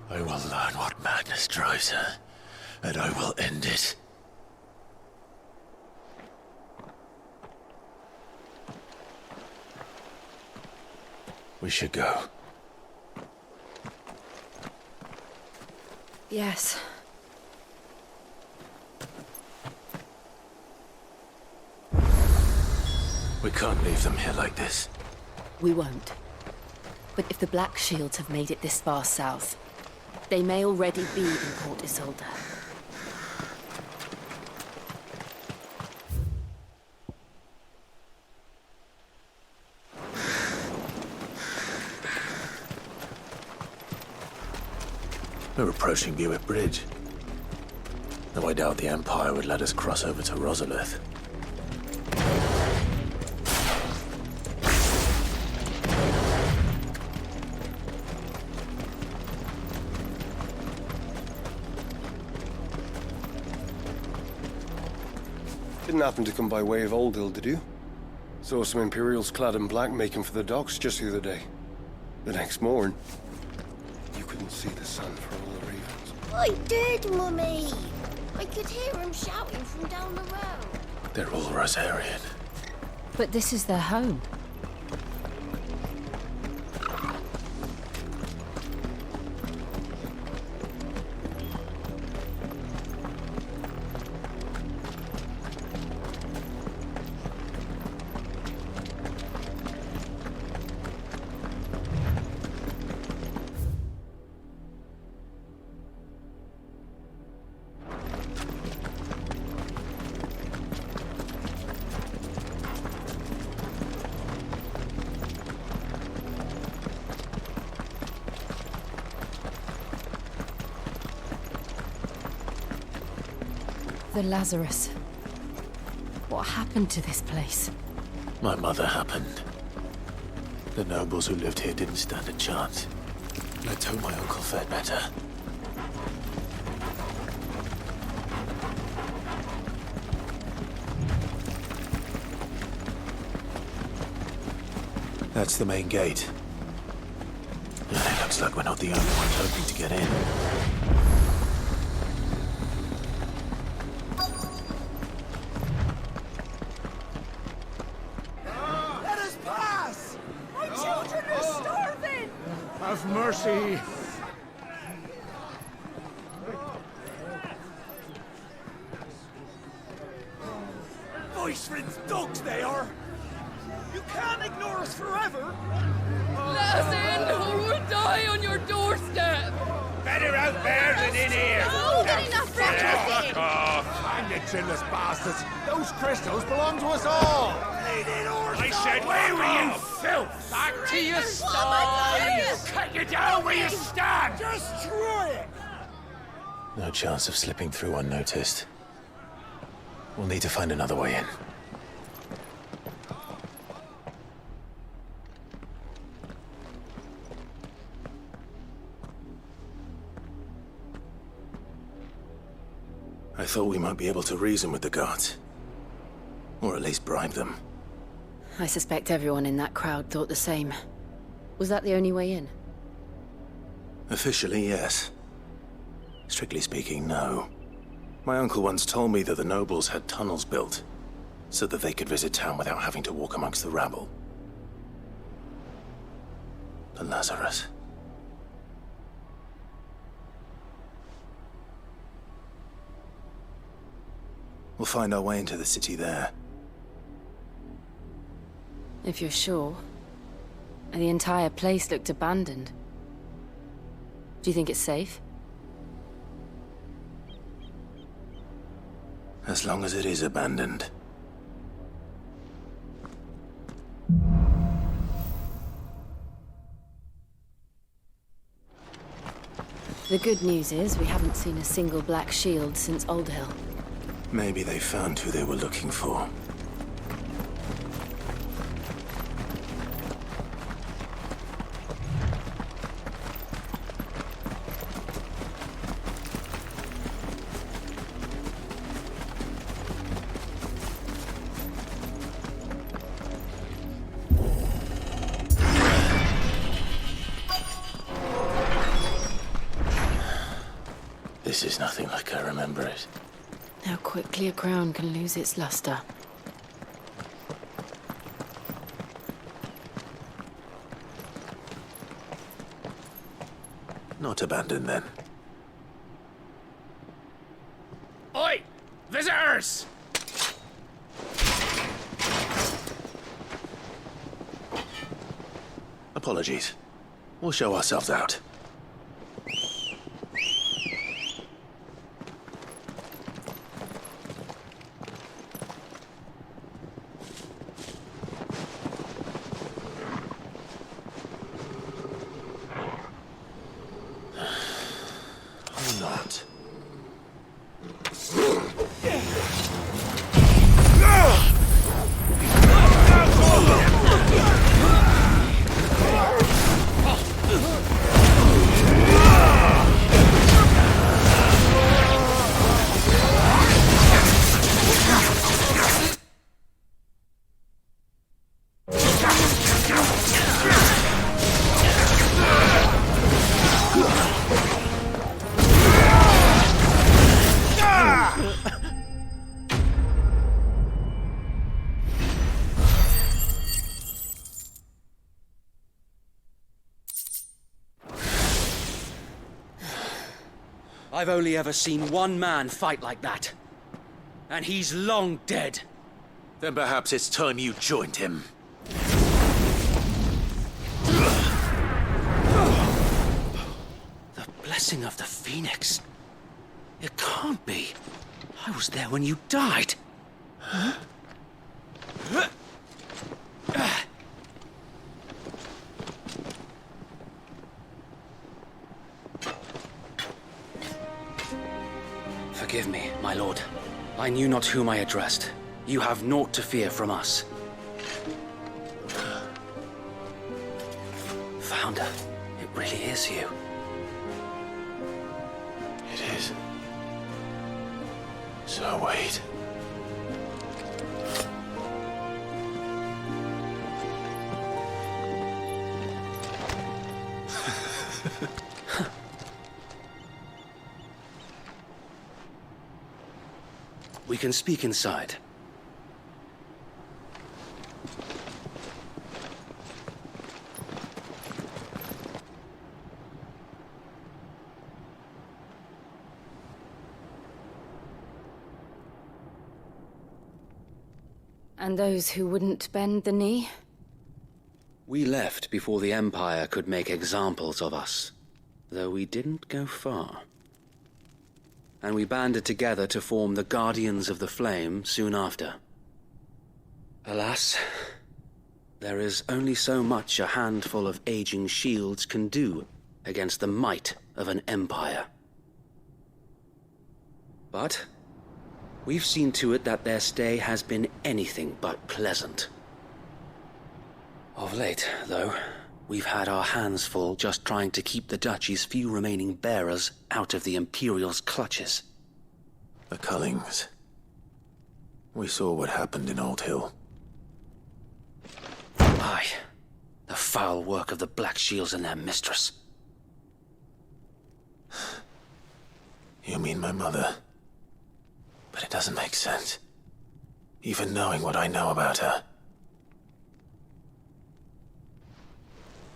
I will learn what madness drives her, and I will end it. We should go. Yes. We can't leave them here like this. We won't. But if the Black Shields have made it this far south, they may already be in Port Isolde. We're approaching Buick Bridge. Though I doubt the Empire would let us cross over to Rosalith. Didn't happen to come by way of Old Hill, did you? Saw some Imperials clad in black making for the docks just the other day. The next morn, you couldn't see the sun for all the ravens. I did, Mummy. I could hear him shouting from down the road. They're all Rosarian. But this is their home. The Lazarus. What happened to this place? My mother happened. The nobles who lived here didn't stand a chance. Let's hope my uncle fared better. That's the main gate. It looks like we're not the only ones hoping to get in. Let us pass! My children are starving! Have mercy! Voice-rinse dogs they are! You can't ignore us forever! Let us in, or we'll die on your doorstep! Better out there than in here! No, not enough for Fuck off! Hang the chinless bastards! Those crystals belong to us all! I said, where were you, filth? Back to your sties! Cut you down where you stand! Destroy it! No chance of slipping through unnoticed. We'll need to find another way in. I thought we might be able to reason with the guards. Or at least bribe them. I suspect everyone in that crowd thought the same. Was that the only way in? Officially, yes. Strictly speaking, no. My uncle once told me that the nobles had tunnels built, so that they could visit town without having to walk amongst the rabble. The Lazarus. We'll find our way into the city there. If you're sure. The entire place looked abandoned. Do you think it's safe? As long as it is abandoned. The good news is we haven't seen a single black shield since Old Hill. Maybe they found who they were looking for. This is nothing like I remember it. How quickly a crown can lose its luster. Not abandoned, then. Oi! Visitors! Apologies. We'll show ourselves out. Not. I've only ever seen one man fight like that. And he's long dead. Then perhaps it's time you joined him. The blessing of the Phoenix. It can't be. I was there when you died. Huh? Forgive me, my lord. I knew not whom I addressed. You have naught to fear from us. Commander, it really is you. It is. So, Wade. We can speak inside. And those who wouldn't bend the knee? We left before the Empire could make examples of us, though we didn't go far. And we banded together to form the Guardians of the Flame soon after. Alas, there is only so much a handful of aging shields can do against the might of an empire. But we've seen to it that their stay has been anything but pleasant. Of late, though, we've had our hands full just trying to keep the Duchy's few remaining bearers out of the Imperial's clutches. The Cullings. We saw what happened in Old Hill. Aye. The foul work of the Black Shields and their mistress. You mean my mother? But it doesn't make sense. Even knowing what I know about her.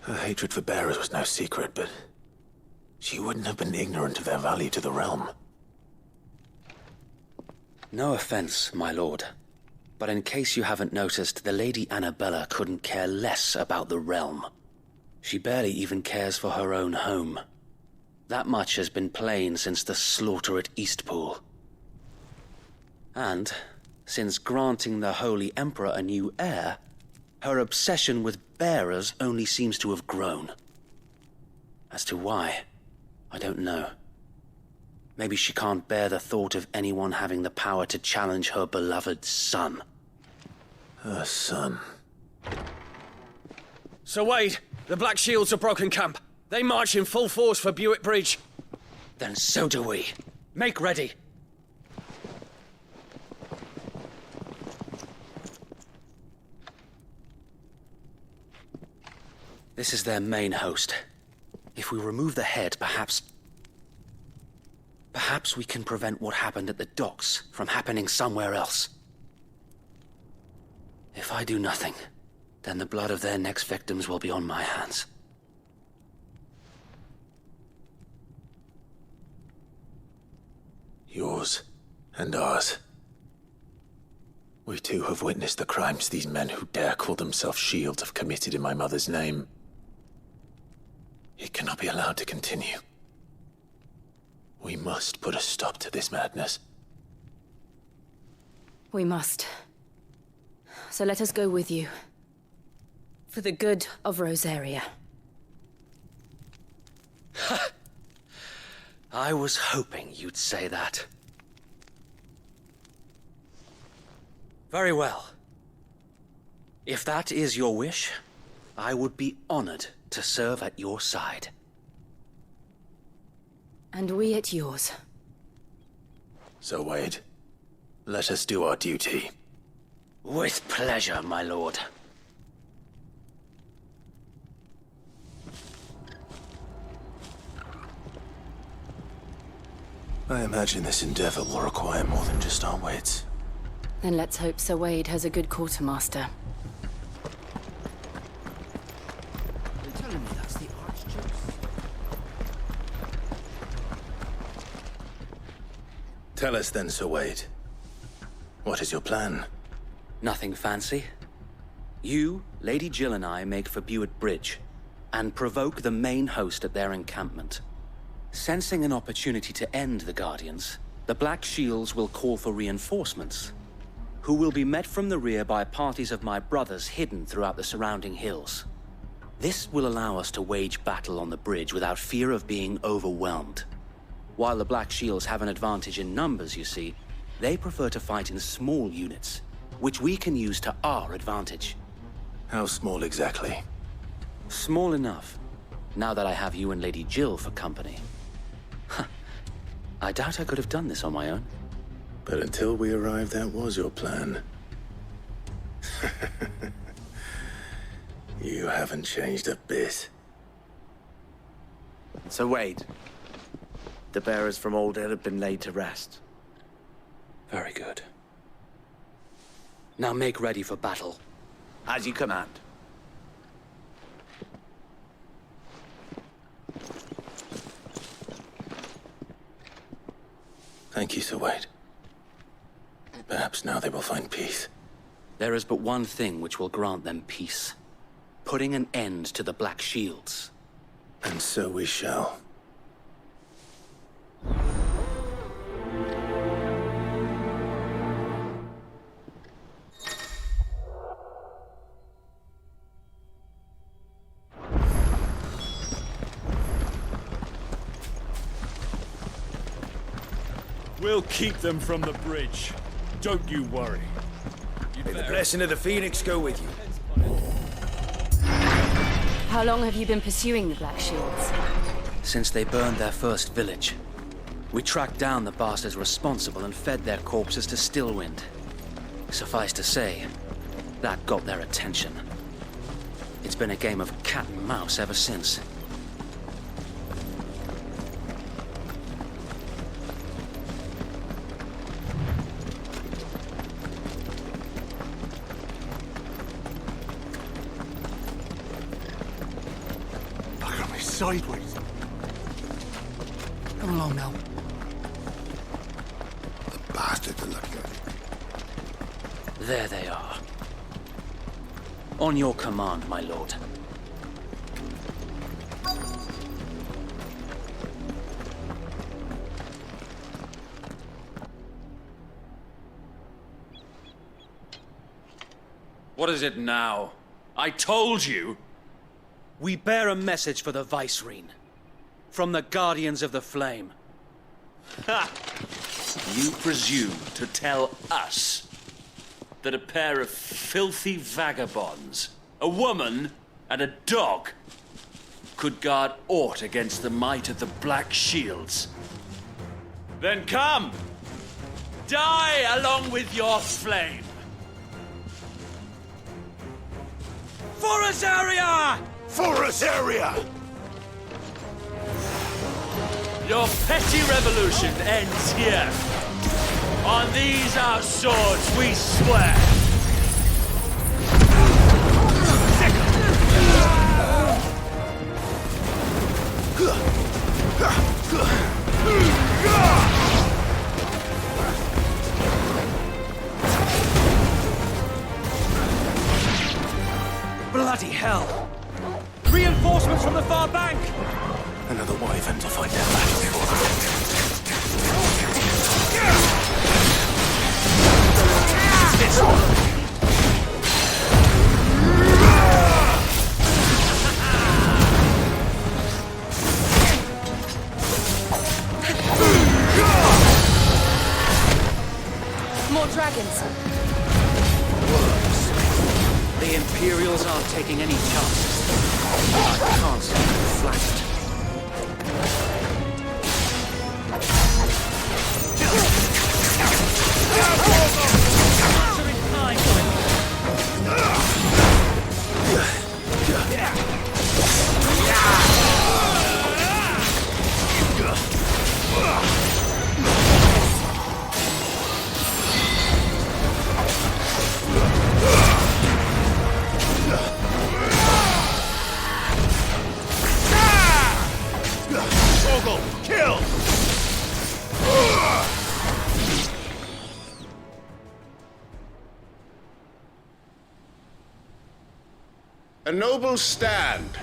Her hatred for bearers was no secret, but she wouldn't have been ignorant of their value to the realm. No offense, my lord, but in case you haven't noticed, the Lady Annabella couldn't care less about the realm. She barely even cares for her own home. That much has been plain since the slaughter at Eastpool. And, since granting the Holy Emperor a new heir, her obsession with bearers only seems to have grown. As to why, I don't know. Maybe she can't bear the thought of anyone having the power to challenge her beloved son. Her son. Sir Wade, the Black Shields have broken camp. They march in full force for Buick Bridge. Then so do we. Make ready. This is their main host. If we remove the head, perhaps we can prevent what happened at the docks from happening somewhere else. If I do nothing, then the blood of their next victims will be on my hands. Yours and ours. We too have witnessed the crimes these men who dare call themselves Shields have committed in my mother's name. It cannot be allowed to continue. We must put a stop to this madness. We must. So let us go with you. For the good of Rosaria. I was hoping you'd say that. Very well. If that is your wish, I would be honored to serve at your side. And we at yours. So, Wade, let us do our duty. With pleasure, my lord. I imagine this endeavor will require more than just our wits. Then let's hope Sir Wade has a good quartermaster. You're telling me that's the Archduke's? Tell us then, Sir Wade. What is your plan? Nothing fancy. You, Lady Jill and I make for Buick Bridge, and provoke the main host at their encampment. Sensing an opportunity to end the Guardians, the Black Shields will call for reinforcements, who will be met from the rear by parties of my brothers hidden throughout the surrounding hills. This will allow us to wage battle on the bridge without fear of being overwhelmed. While the Black Shields have an advantage in numbers, you see, they prefer to fight in small units, which we can use to our advantage. How small exactly? Small enough Now that I have you and Lady Jill for company. I doubt I could have done this on my own. But until we arrived, that was your plan. You haven't changed a bit. So Wade, the bearers from Old Hill have been laid to rest. Very good. Now make ready for battle. As you command. Thank you, Sir Wade. Perhaps now they will find peace. There is but one thing which will grant them peace. Putting an end to the Black Shields. And so we shall. We'll keep them from the bridge. Don't you worry. May the blessing of the Phoenix go with you. How long have you been pursuing the Black Shields? Since they burned their first village. We tracked down the bastards responsible and fed their corpses to Stillwind. Suffice to say, that got their attention. It's been a game of cat and mouse ever since. Sideways. Come along now. The bastards are looking at you. There they are. On your command, my lord. What is it now? I told you! We bear a message for the Vicereine. From the Guardians of the Flame. Ha! You presume to tell us that a pair of filthy vagabonds, a woman and a dog, could guard aught against the might of the Black Shields? Then come! Die along with your flame! For Azaria! For us area! Your petty revolution ends here. On these our swords we swear. Bloody hell! Reinforcements from the far bank! Another wyvern to fight their battle for. This one! More dragons. The Imperials aren't taking any chances. I can't stand flattered. Kill! A noble stand,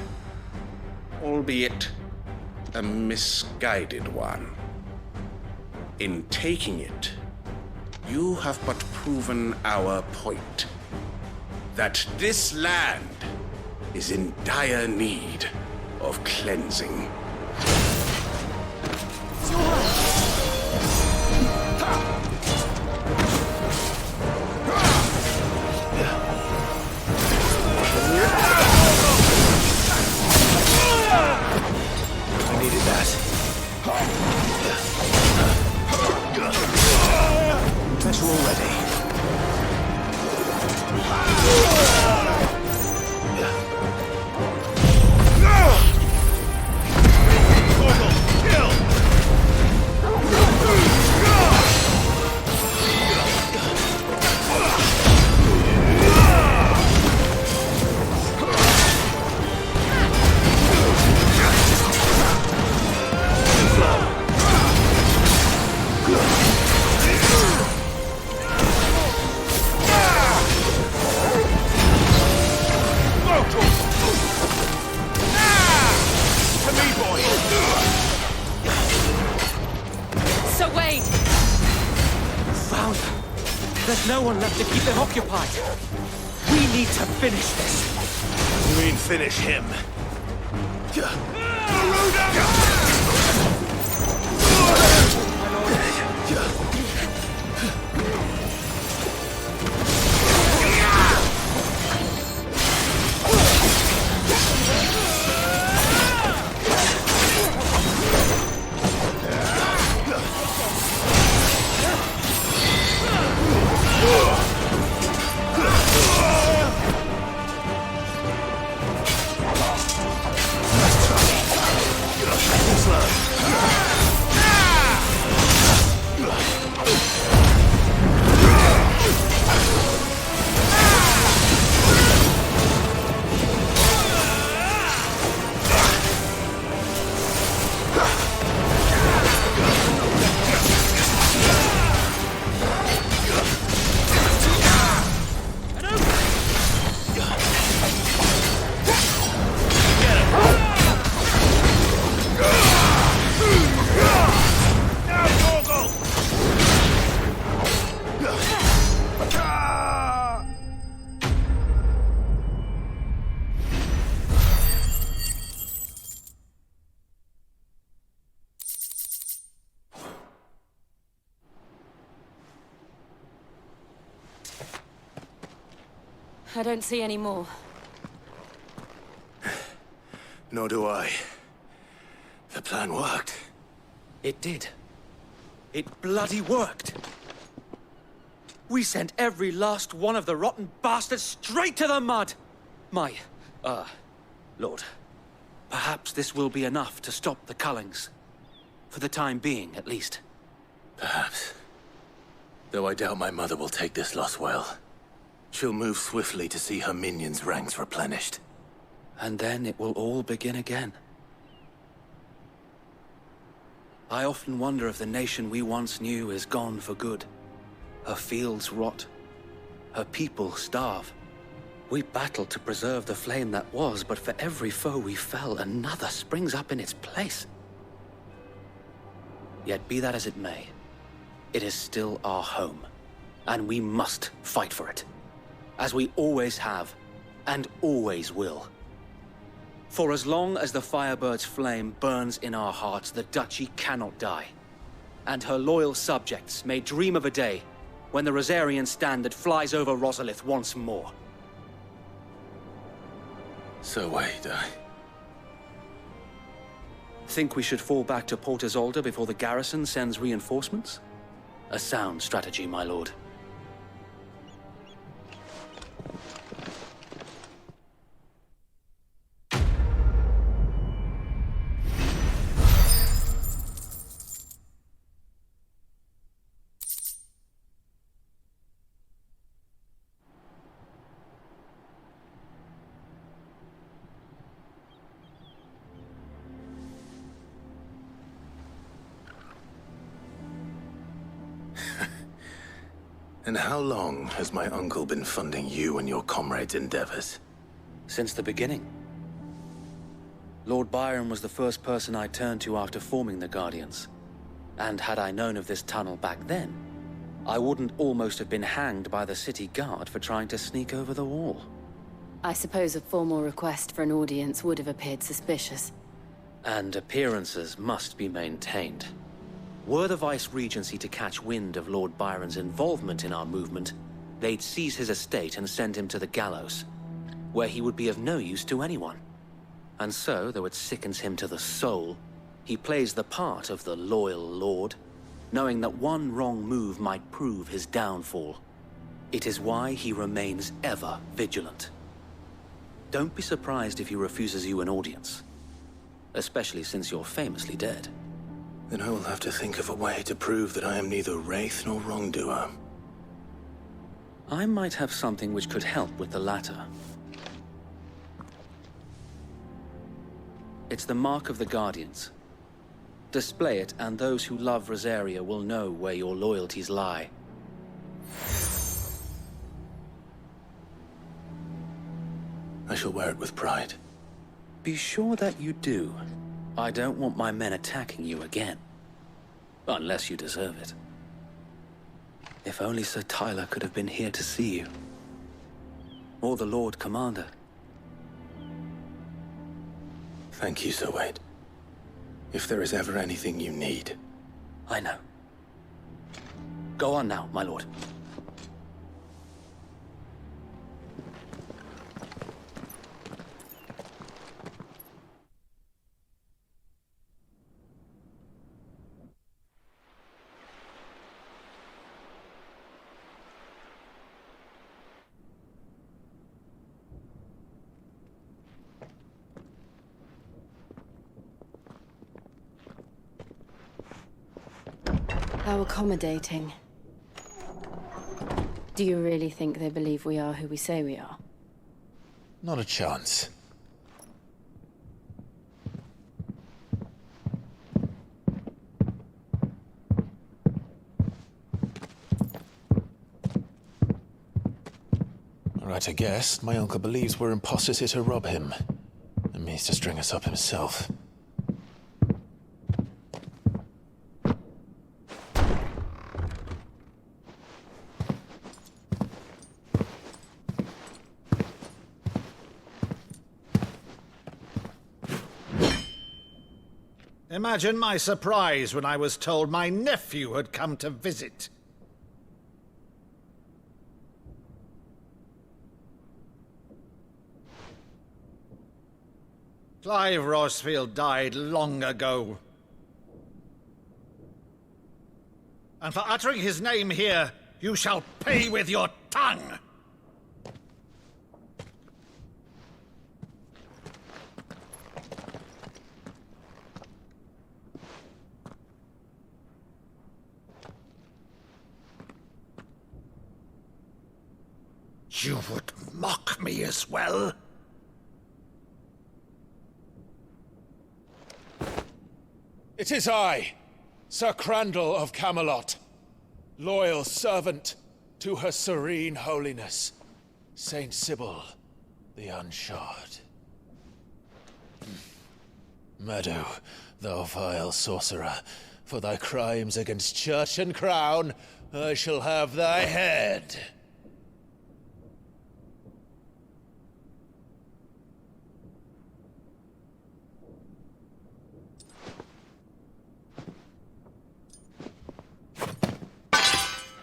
albeit a misguided one. In taking it, you have but proven our point. That this land is in dire need of cleansing. There's no one left to keep them occupied. We need to finish this. You mean finish him? I don't see any more. Nor do I. The plan worked. It did. It bloody worked. We sent every last one of the rotten bastards straight to the mud! Lord. Perhaps this will be enough to stop the Cullings. For the time being, at least. Perhaps. Though I doubt my mother will take this loss well. She'll move swiftly to see her minions' ranks replenished. And then it will all begin again. I often wonder if the nation we once knew is gone for good. Her fields rot. Her people starve. We battled to preserve the flame that was, but for every foe we fell, another springs up in its place. Yet be that as it may, it is still our home, and we must fight for it. As we always have, and always will. For as long as the Firebird's flame burns in our hearts, the Duchy cannot die. And her loyal subjects may dream of a day when the Rosarian standard flies over Rosalith once more. So wait, Think we should fall back to Port Isolde before the garrison sends reinforcements? A sound strategy, my lord. And how long has my uncle been funding you and your comrades' endeavors? Since the beginning. Lord Byron was the first person I turned to after forming the Guardians. And had I known of this tunnel back then, I wouldn't almost have been hanged by the city guard for trying to sneak over the wall. I suppose a formal request for an audience would have appeared suspicious. And appearances must be maintained. Were the Vice-Regency to catch wind of Lord Byron's involvement in our movement, they'd seize his estate and send him to the gallows, where he would be of no use to anyone. And so, though it sickens him to the soul, he plays the part of the loyal lord, knowing that one wrong move might prove his downfall. It is why he remains ever vigilant. Don't be surprised if he refuses you an audience, especially since you're famously dead. Then I will have to think of a way to prove that I am neither wraith nor wrongdoer. I might have something which could help with the latter. It's the mark of the Guardians. Display it, and those who love Rosaria will know where your loyalties lie. I shall wear it with pride. Be sure that you do. I don't want my men attacking you again. Unless you deserve it. If only Sir Tyler could have been here to see you. Or the Lord Commander. Thank you, Sir Wade. If there is ever anything you need. I know. Go on now, my lord. How accommodating. Do you really think they believe we are who we say we are? Not a chance. Right, I guess. My uncle believes we're imposters here to rob him. And means to string us up himself. Imagine my surprise when I was told my nephew had come to visit. Clive Rosfield died long ago. And for uttering his name here, you shall pay with your tongue! You would mock me as well? It is I, Sir Crandall of Camelot, loyal servant to her serene holiness, Saint Sybil the Unshod. Meadow, thou vile sorcerer, for thy crimes against church and crown, I shall have thy head.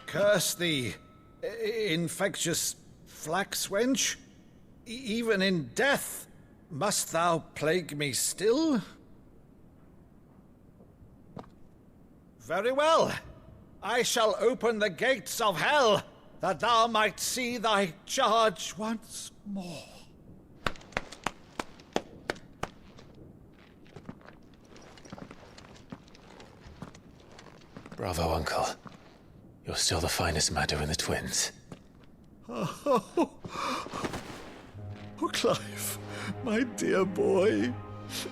Curse thee, infectious flax wench. Even in death, must thou plague me still? Very well. I shall open the gates of hell, that thou might see thy charge once more. Bravo, Uncle. You're still the finest Meadow in the twins. Oh, Clive, my dear boy,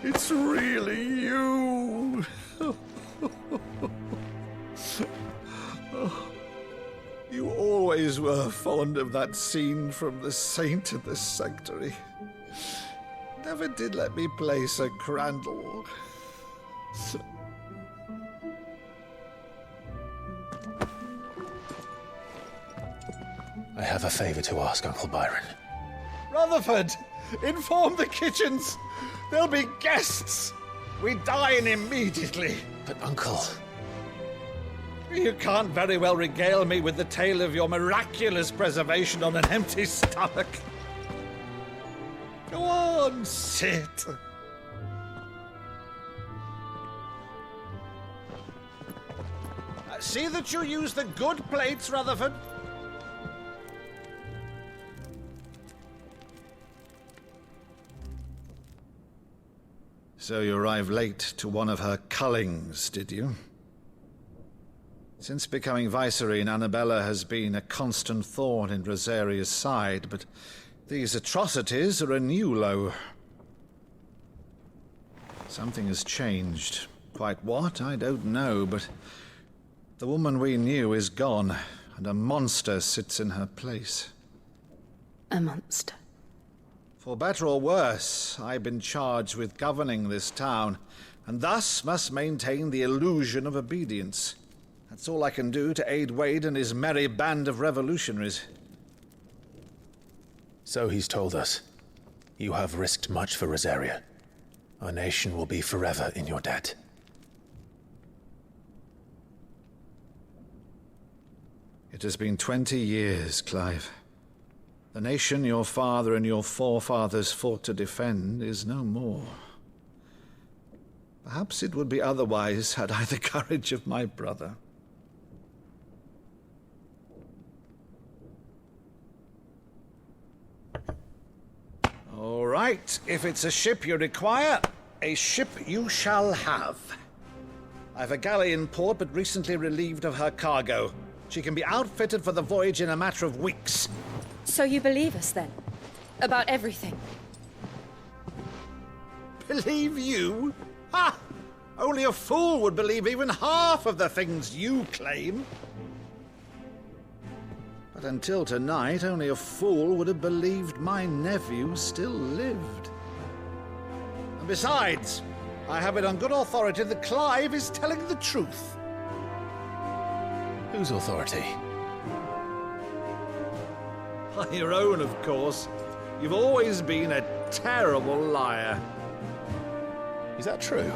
it's really you. You always were fond of that scene from The Saint and the Sanctuary. Never did let me play Sir Crandall. I have a favor to ask, Uncle Byron. Rutherford, inform the kitchens. There'll be guests. We dine immediately. But, Uncle... You can't very well regale me with the tale of your miraculous preservation on an empty stomach. Go on, sit. See that you use the good plates, Rutherford. So you arrived late to one of her cullings, did you? Since becoming Vicereine, Annabella has been a constant thorn in Rosaria's side, but these atrocities are a new low. Something has changed. Quite what, I don't know, but the woman we knew is gone, and a monster sits in her place. A monster? For better or worse, I've been charged with governing this town, and thus must maintain the illusion of obedience. That's all I can do to aid Wade and his merry band of revolutionaries. So he's told us. You have risked much for Rosaria. Our nation will be forever in your debt. It has been 20 years, Clive. The nation your father and your forefathers fought to defend is no more. Perhaps it would be otherwise had I the courage of my brother. All right, if it's a ship you require, a ship you shall have. I've a galley in port, but recently relieved of her cargo. She can be outfitted for the voyage in a matter of weeks. So you believe us, then? About everything? Believe you? Ha! Only a fool would believe even half of the things you claim. But until tonight, only a fool would have believed my nephew still lived. And besides, I have it on good authority that Clive is telling the truth. Whose authority? Your own, of course. You've always been a terrible liar. Is that true?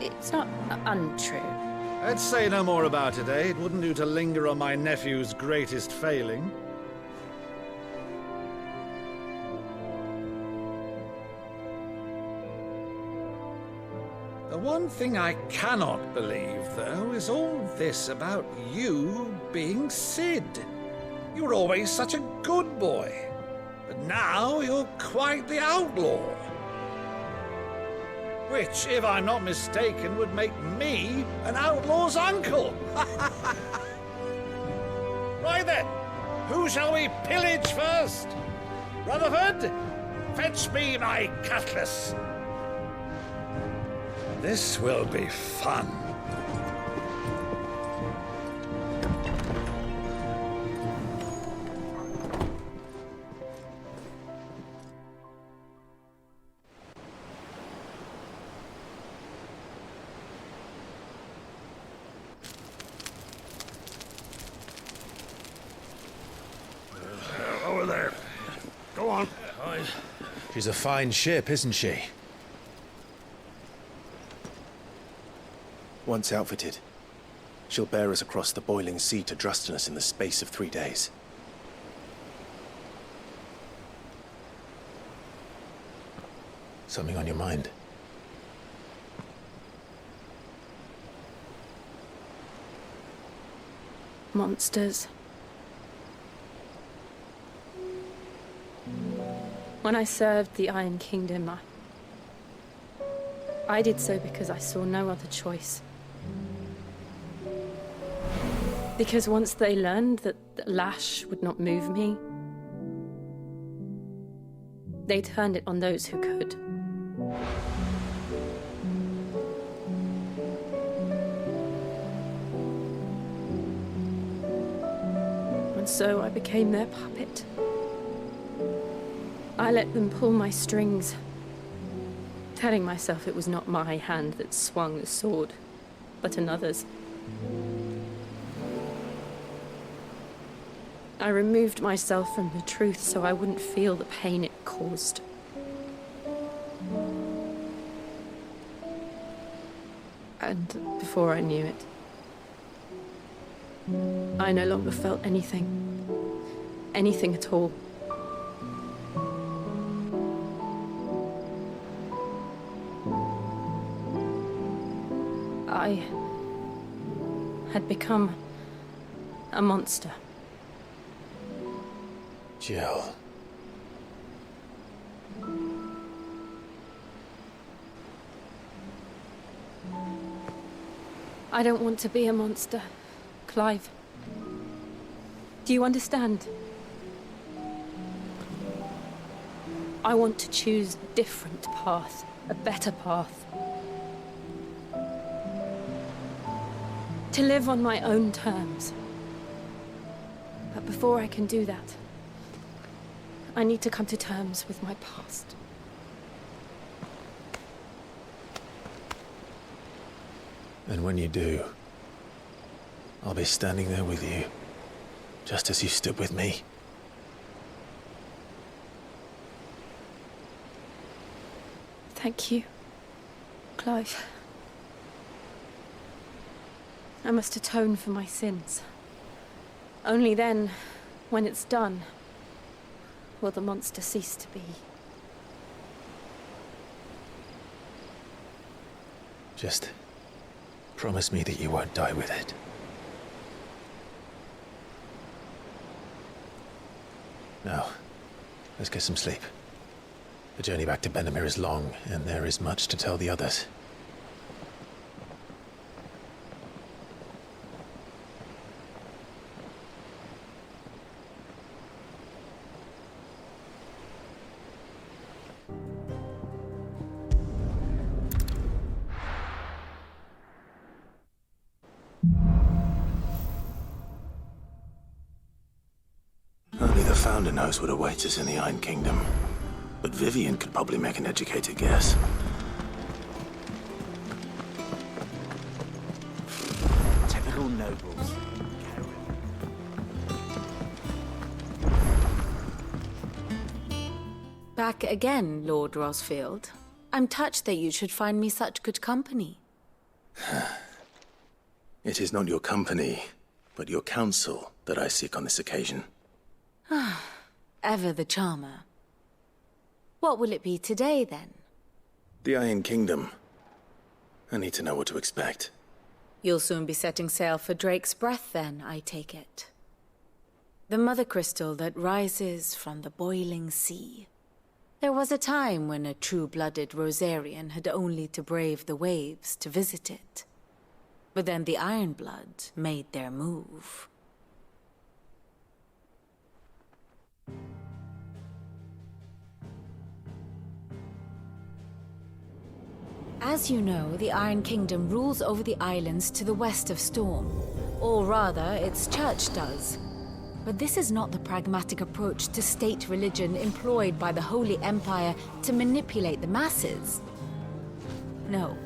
It's not untrue. Let's say no more about it, eh? It wouldn't do to linger on my nephew's greatest failing. The one thing I cannot believe, though, is all this about you being Sid. You were always such a good boy, but now you're quite the outlaw. Which, if I'm not mistaken, would make me an outlaw's uncle. Right then, who shall we pillage first? Rutherford, fetch me my cutlass. This will be fun. Over there. Go on. She's a fine ship, isn't she? Once outfitted, she'll bear us across the boiling sea to Drustinus in the space of 3 days. Something on your mind? Monsters. When I served the Iron Kingdom, I did so because I saw no other choice. Because once they learned that the lash would not move me, they turned it on those who could. And so I became their puppet. I let them pull my strings, telling myself it was not my hand that swung the sword, but another's. I removed myself from the truth so I wouldn't feel the pain it caused. And before I knew it, I no longer felt anything. Anything at all. I had become a monster. Jill. I don't want to be a monster, Clive. Do you understand? I want to choose a different path, a better path. To live on my own terms. But before I can do that, I need to come to terms with my past. And when you do, I'll be standing there with you, just as you stood with me. Thank you, Clive. I must atone for my sins. Only then, when it's done, will the monster cease to be. Just promise me that you won't die with it. Now, let's get some sleep. The journey back to Benamir is long, and there is much to tell the others. Only the Founder knows what awaits us in the Iron Kingdom. But Vivian could probably make an educated guess. Typical nobles. Back again, Lord Rosfield. I'm touched that you should find me such good company. It is not your company, but your counsel that I seek on this occasion. Ever the charmer. What will it be today, then? The Iron Kingdom. I need to know what to expect. You'll soon be setting sail for Drake's Breath, then, I take it. The mother crystal that rises from the boiling sea. There was a time when a true-blooded Rosarian had only to brave the waves to visit it. But then the Ironblood made their move. As you know, the Iron Kingdom rules over the islands to the west of Storm. Or rather, its church does. But this is not the pragmatic approach to state religion employed by the Holy Empire to manipulate the masses. No,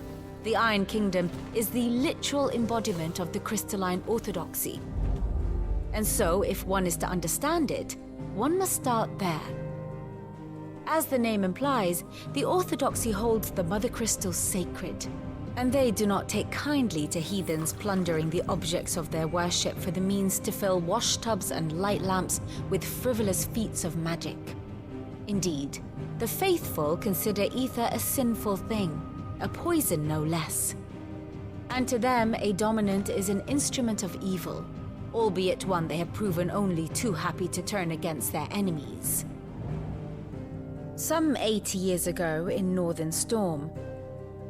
the Iron Kingdom is the literal embodiment of the crystalline orthodoxy. And so, if one is to understand it, one must start there. As the name implies, the Orthodoxy holds the Mother Crystals sacred, and they do not take kindly to heathens plundering the objects of their worship for the means to fill washtubs and light lamps with frivolous feats of magic. Indeed, the faithful consider ether a sinful thing, a poison no less. And to them, a dominant is an instrument of evil, albeit one they have proven only too happy to turn against their enemies. Some 80 years ago, in Northern Storm,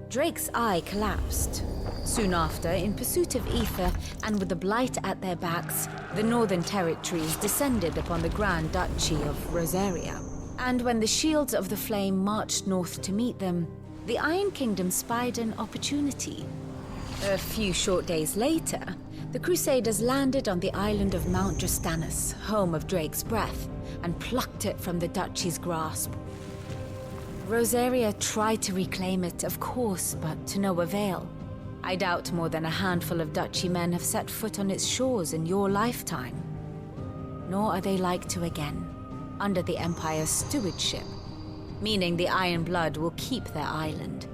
Drake's eye collapsed. Soon after, in pursuit of ether and with the Blight at their backs, the Northern Territories descended upon the Grand Duchy of Rosaria. And when the Shields of the Flame marched north to meet them, the Iron Kingdom spied an opportunity. A few short days later, the Crusaders landed on the island of Mount Drastanus, home of Drake's Breath, and plucked it from the Duchy's grasp. Rosaria tried to reclaim it, of course, but to no avail. I doubt more than a handful of Duchy men have set foot on its shores in your lifetime. Nor are they like to again, under the Empire's stewardship, meaning the Iron Blood will keep their island,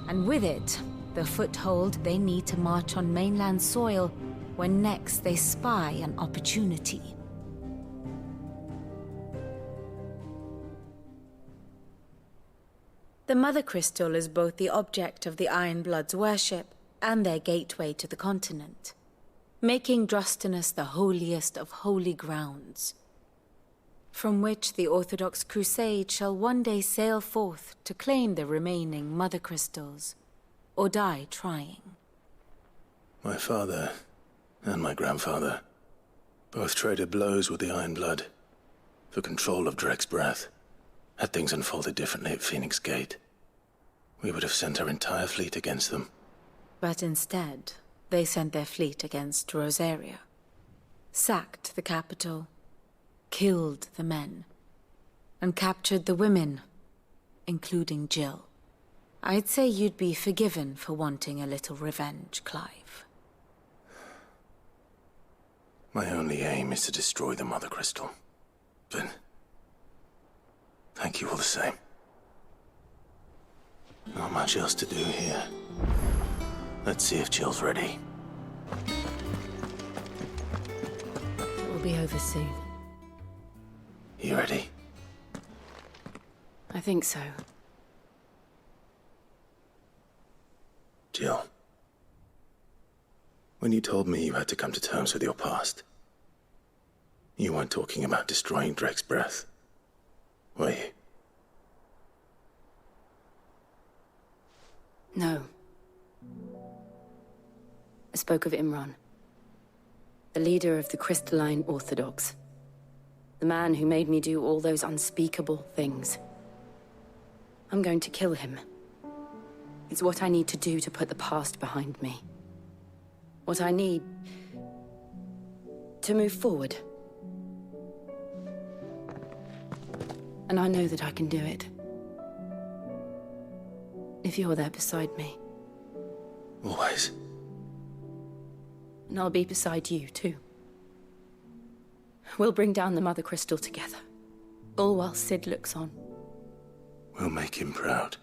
and with it, the foothold they need to march on mainland soil when next they spy an opportunity. The Mother Crystal is both the object of the Iron Blood's worship and their gateway to the continent, making Drastanus the holiest of holy grounds, from which the Orthodox Crusade shall one day sail forth to claim the remaining Mother Crystals, or die trying. My father and my grandfather both traded blows with the Iron Blood for control of Drake's Breath. Had things unfolded differently at Phoenix Gate, we would have sent our entire fleet against them. But instead, they sent their fleet against Rosaria, sacked the capital, killed the men, and captured the women, including Jill. I'd say you'd be forgiven for wanting a little revenge, Clive. My only aim is to destroy the Mother Crystal. But thank you all the same. Not much else to do here. Let's see if Jill's ready. It will be over soon. You ready? I think so. Jill. When you told me you had to come to terms with your past, you weren't talking about destroying Drake's breath, were you? No. I spoke of Imran, the leader of the Crystalline Orthodox. The man who made me do all those unspeakable things. I'm going to kill him. It's what I need to do to put the past behind me. What I need to move forward. And I know that I can do it. If you're there beside me. Always. And I'll be beside you, too. We'll bring down the Mother Crystal together. All while Sid looks on. We'll make him proud.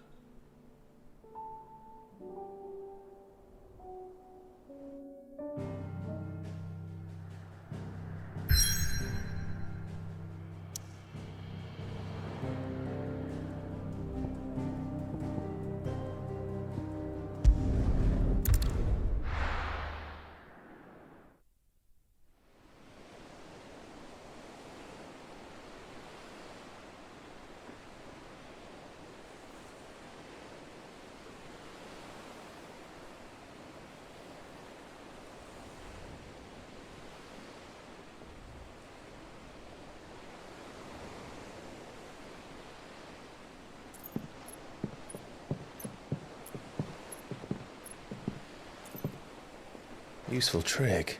Useful trick.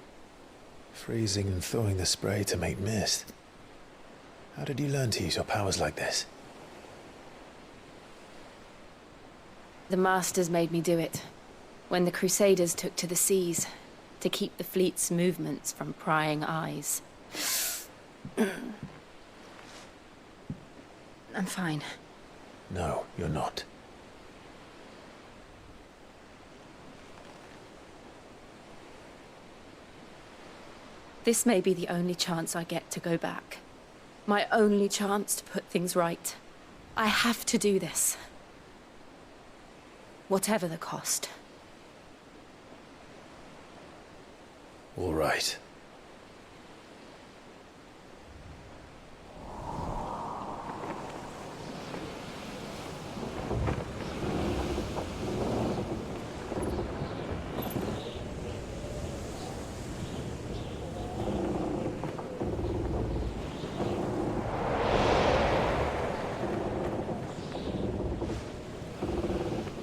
Freezing and thawing the spray to make mist. How did you learn to use your powers like this? The Masters made me do it. When the Crusaders took to the seas, to keep the fleet's movements from prying eyes. I'm fine. No, you're not. This may be the only chance I get to go back. My only chance to put things right. I have to do this. Whatever the cost. All right.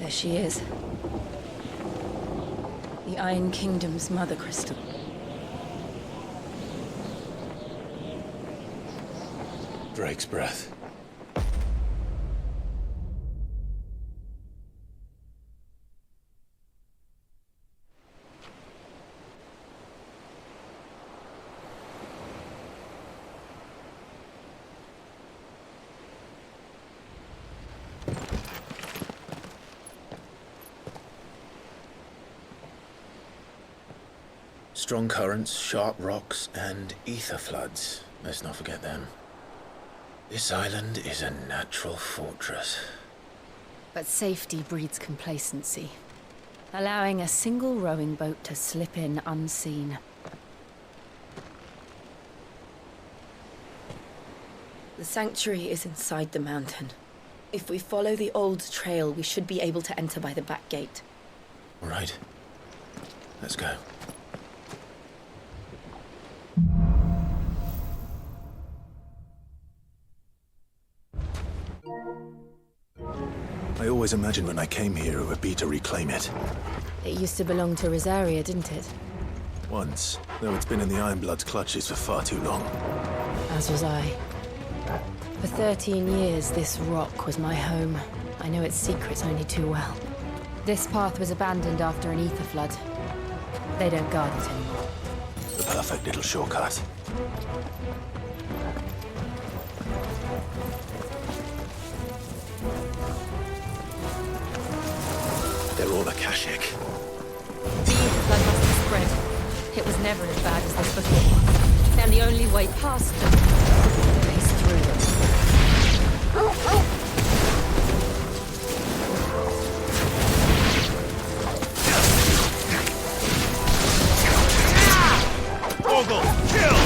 There she is. The Iron Kingdom's Mother Crystal. Drake's breath. Strong currents, sharp rocks, and ether floods. Let's not forget them. This island is a natural fortress. But safety breeds complacency. Allowing a single rowing boat to slip in unseen. The sanctuary is inside the mountain. If we follow the old trail, we should be able to enter by the back gate. All right. Let's go. I always imagined when I came here it would be to reclaim it. It used to belong to Rosaria, didn't it? Once, though it's been in the Ironblood's clutches for far too long. As was I. For 13 years, this rock was my home. I know its secrets only too well. This path was abandoned after an ether flood. They don't guard it anymore. The perfect little shortcut. They're all Akashic. The ether flood must have spread. It was never as bad as this before. And the only way past them is through them. Ogle, kill!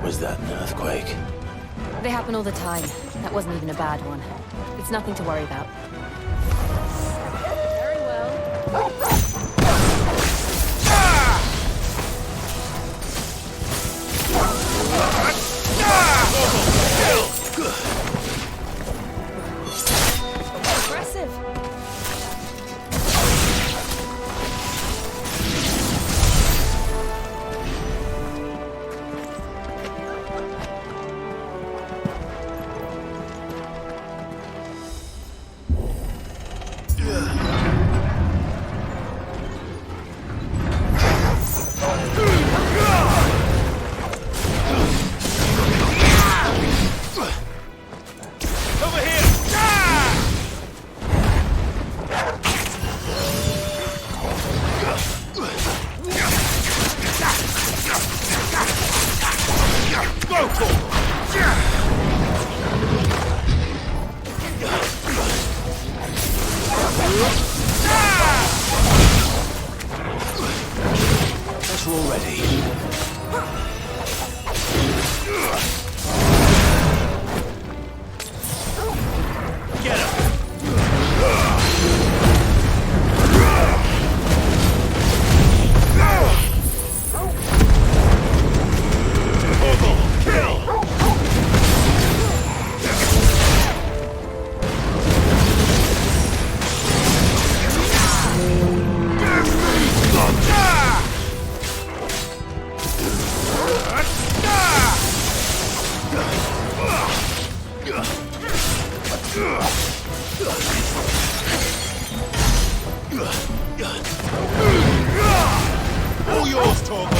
Was that an earthquake? They happen all the time. That wasn't even a bad one. It's nothing to worry about. Very well. Aggressive. Over here! Go for Guess we're all ready. Get him! Ogle, kill! All yours, Torgo.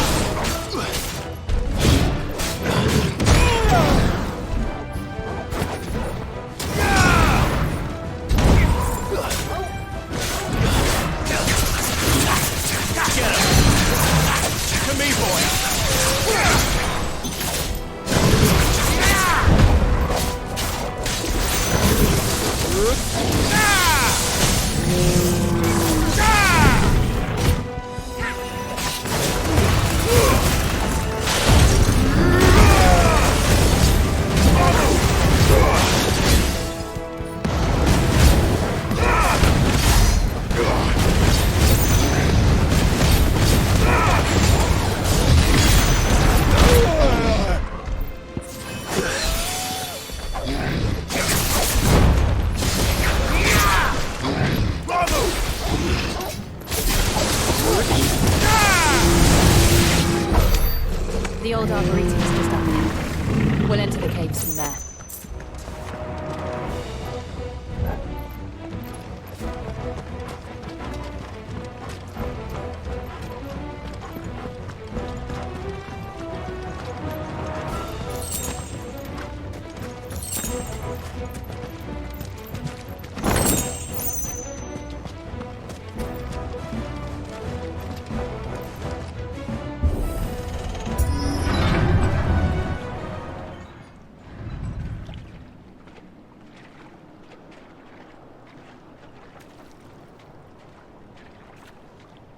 Get him! To me, boy! The old arboretum is just up ahead. We'll enter the caves from there.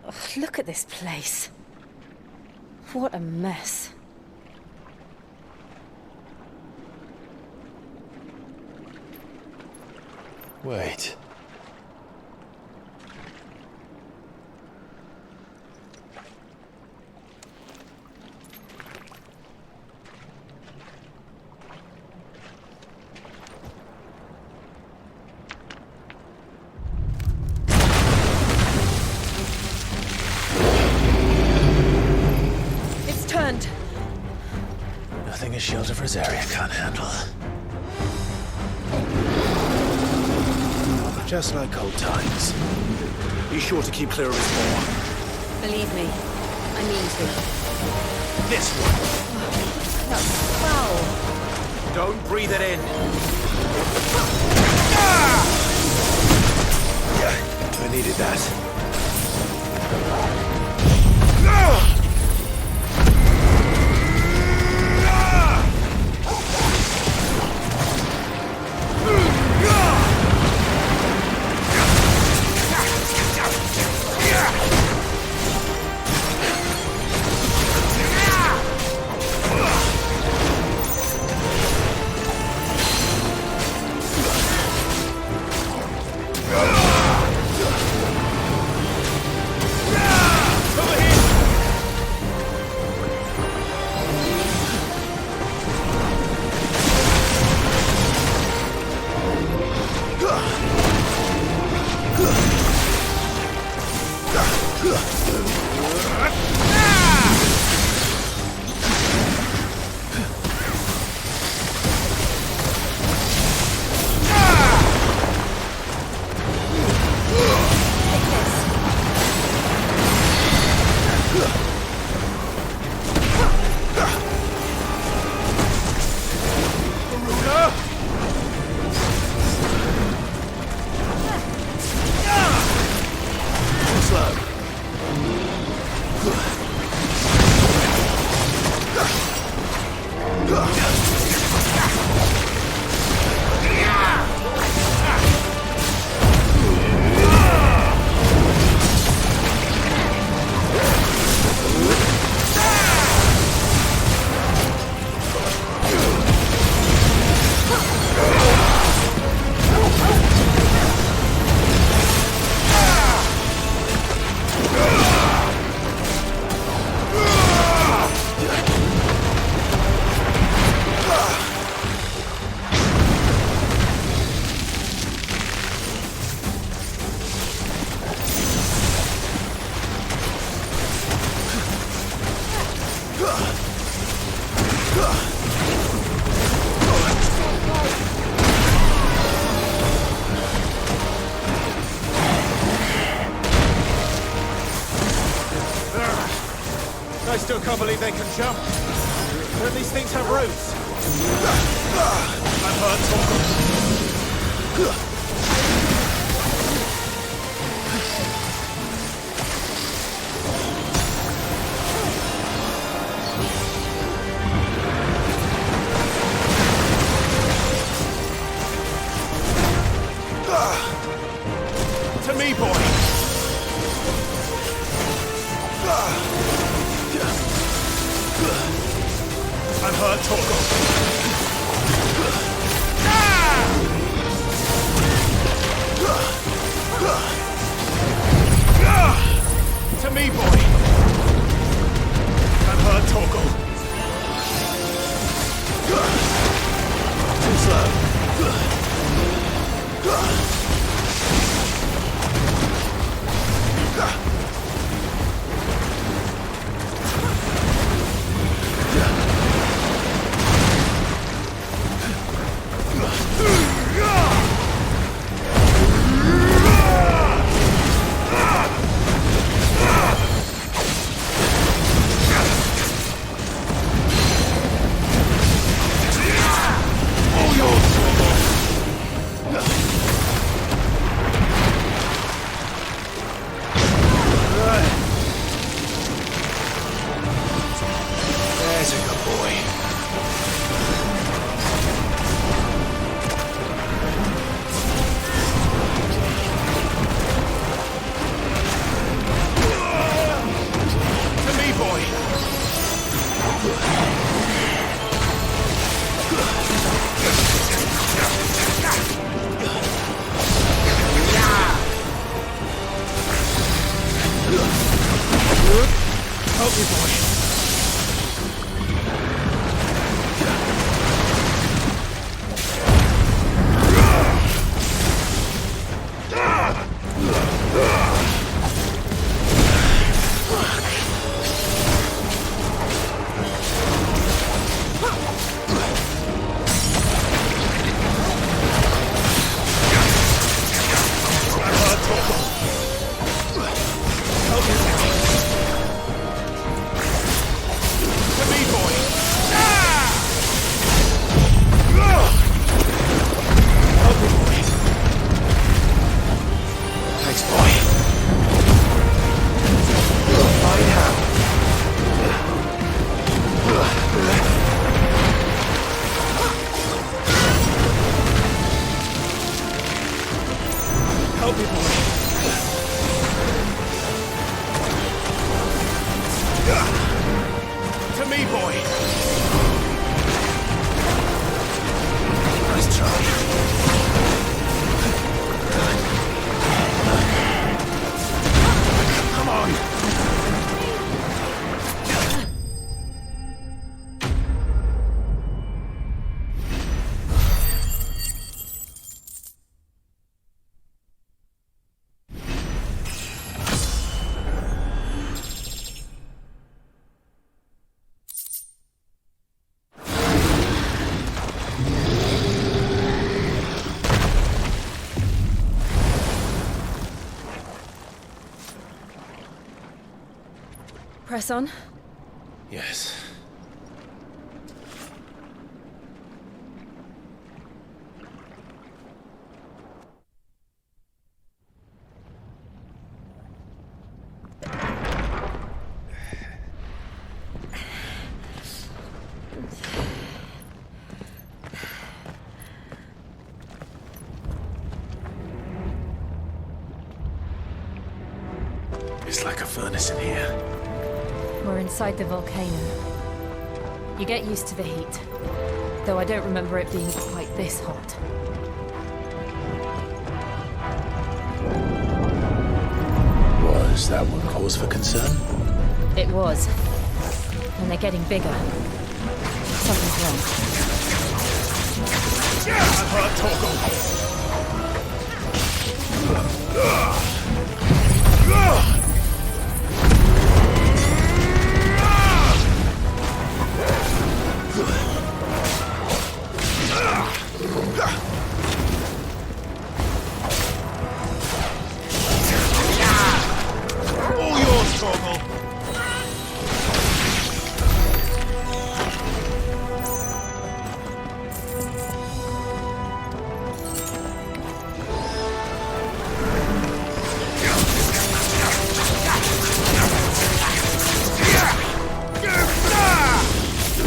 Ugh, look at this place. What a mess. Wait. of Rosaria can't handle. Just like old times. Be sure to keep clear of his paw. Believe me, I mean to. This one. That's foul. Don't breathe it in. I needed that. I still can't believe they can jump. Don't these things have roots? I'm hurt, Torgal. To me, boy! I'm hurt, Torgal. To me, boy! I'm hurt, Torgal. Too slow. Press on. Yes. It's like a furnace in here. We're inside the volcano. You get used to the heat, though I don't remember it being quite this hot. Was that one cause for concern? It was. And they're getting bigger. Something's wrong. I've heard Torgal. All yours, Torgal.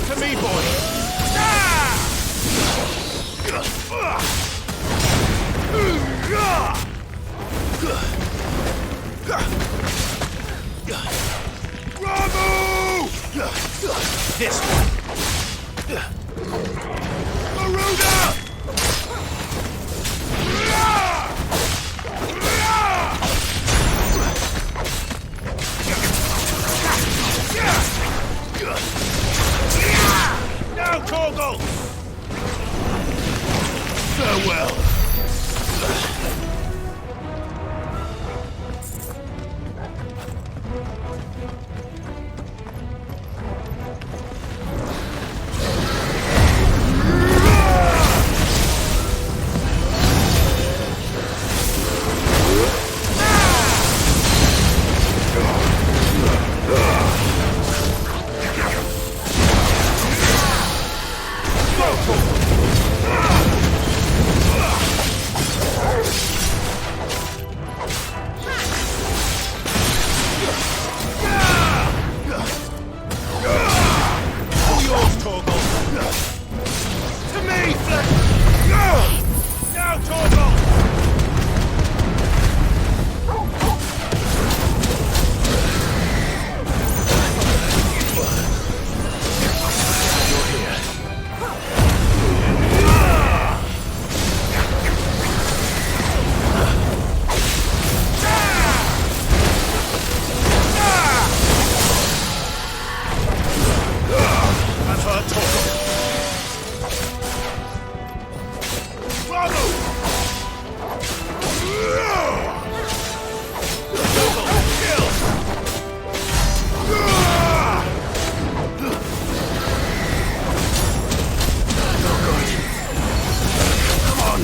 To me, boy. Bravo! This one. Maruda! Now, Torgal! Farewell. All yours, Torgal. To me, Fleck. Now, Torgal. I've heard Torgal. Bravo! Torgal, kill! Come on!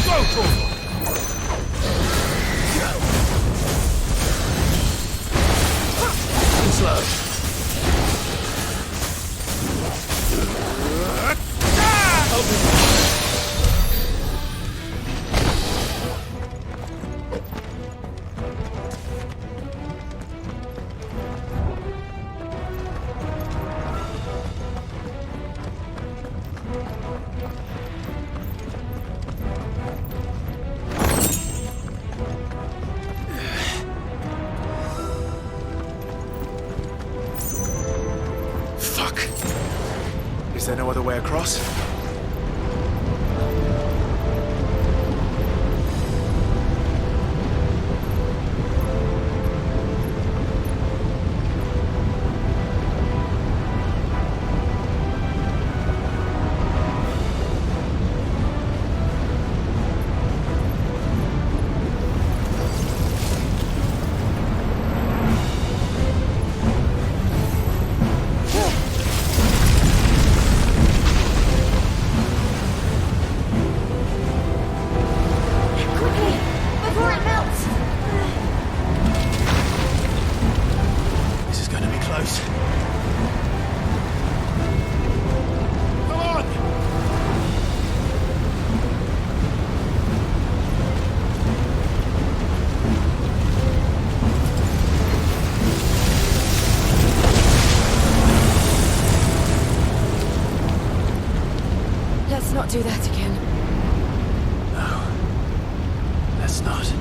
Go, Torgal! Slow. Fuck. Is there no other way across? Best not.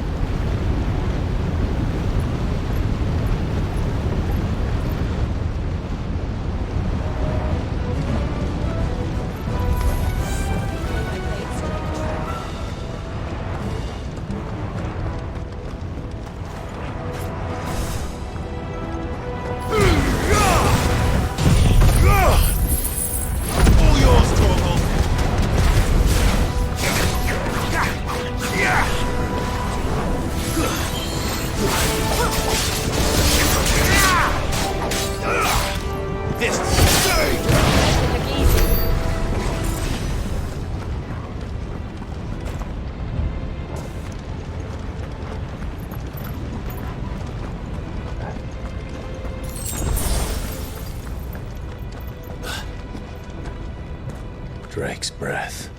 Drake's breath.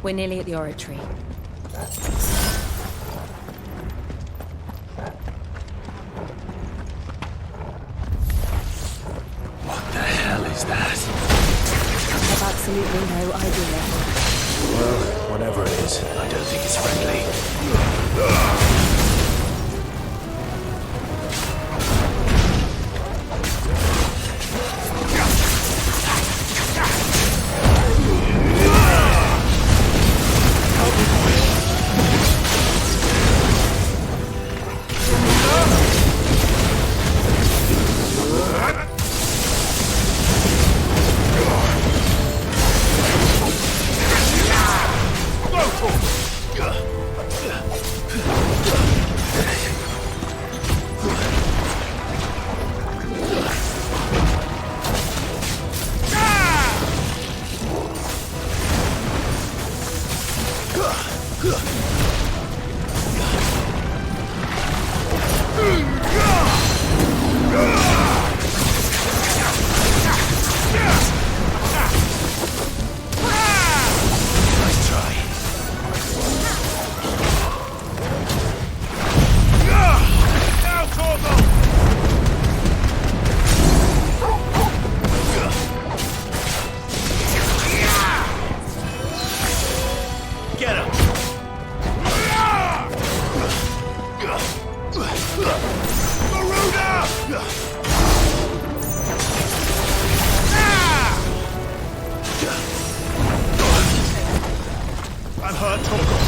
We're nearly at the oratory. What the hell is that? I have absolutely no idea. Well, whatever it is, I don't think it's friendly. I'm hurt, Torgal.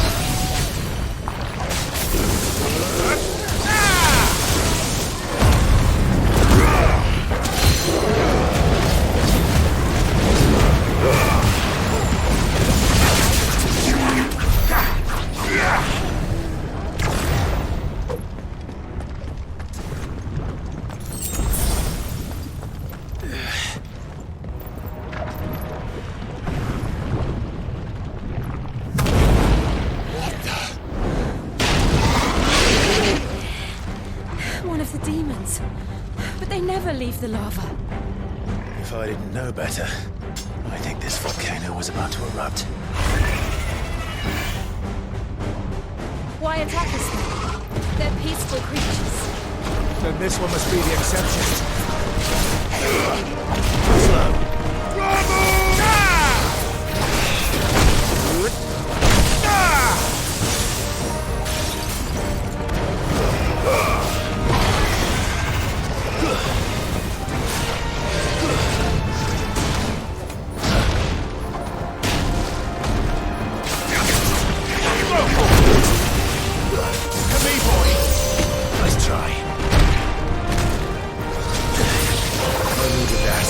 One of the demons. But they never leave the lava. If I didn't know better, I think this volcano was about to erupt. Why attack us then? They're peaceful creatures. Then this one must be the exception. Nice try. No need of that.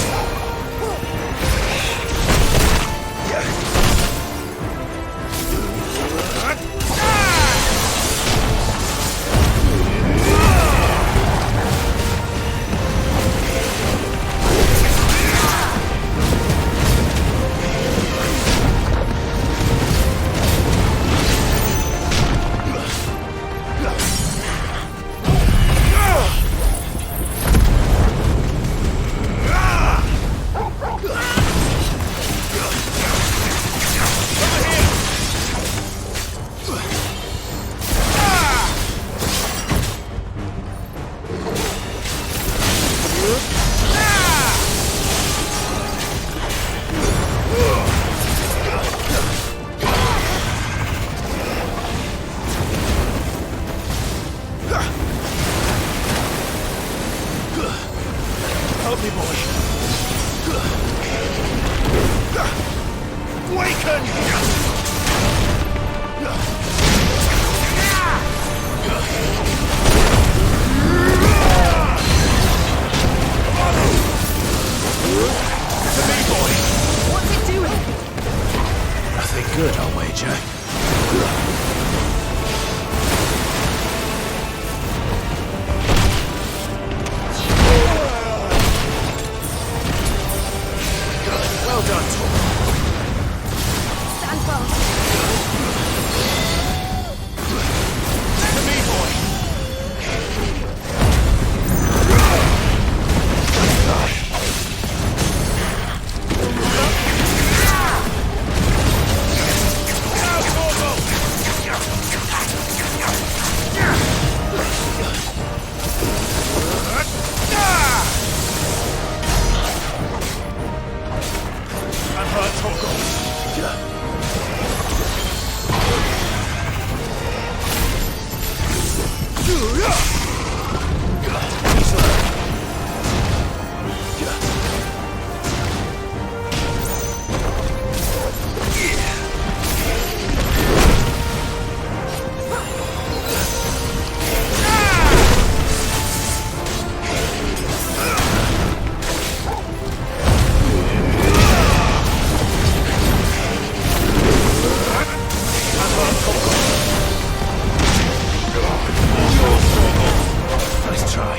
Nice try.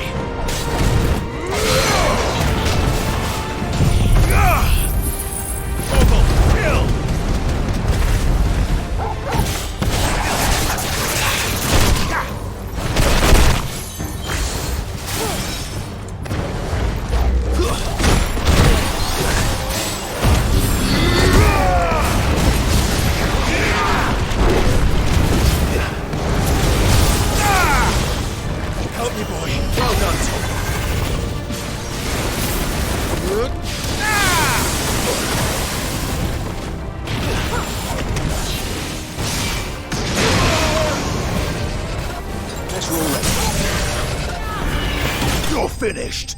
Help me, boy. Well done, Tom. Let's roll it. You're finished.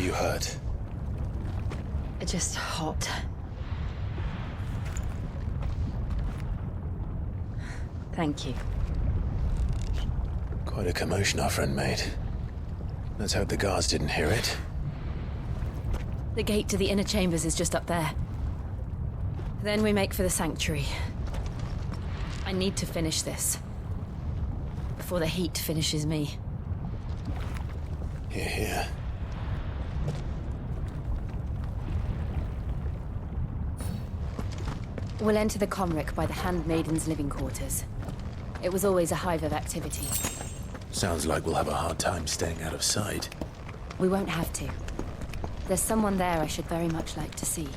You hurt. Just hot. Thank you. Quite a commotion our friend made. Let's hope the guards didn't hear it. The gate to the inner chambers is just up there. Then we make for the sanctuary. I need to finish this. Before the heat finishes me. Here, here. We'll enter the Comric by the Handmaiden's living quarters. It was always a hive of activity. Sounds like we'll have a hard time staying out of sight. We won't have to. There's someone there I should very much like to see.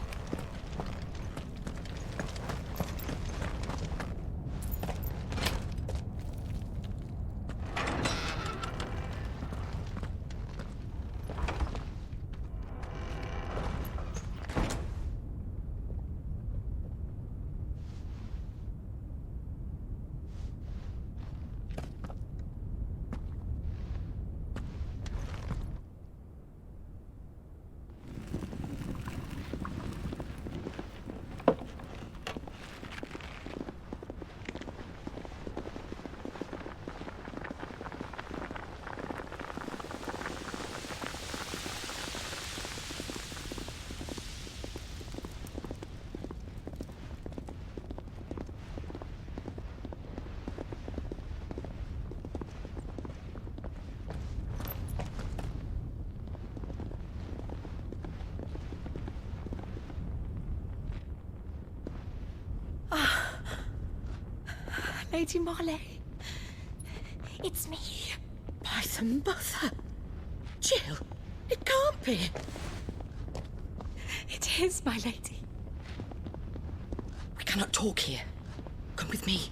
Lady Marley. It's me. By the mother. Jill, it can't be. It is, my lady. We cannot talk here. Come with me.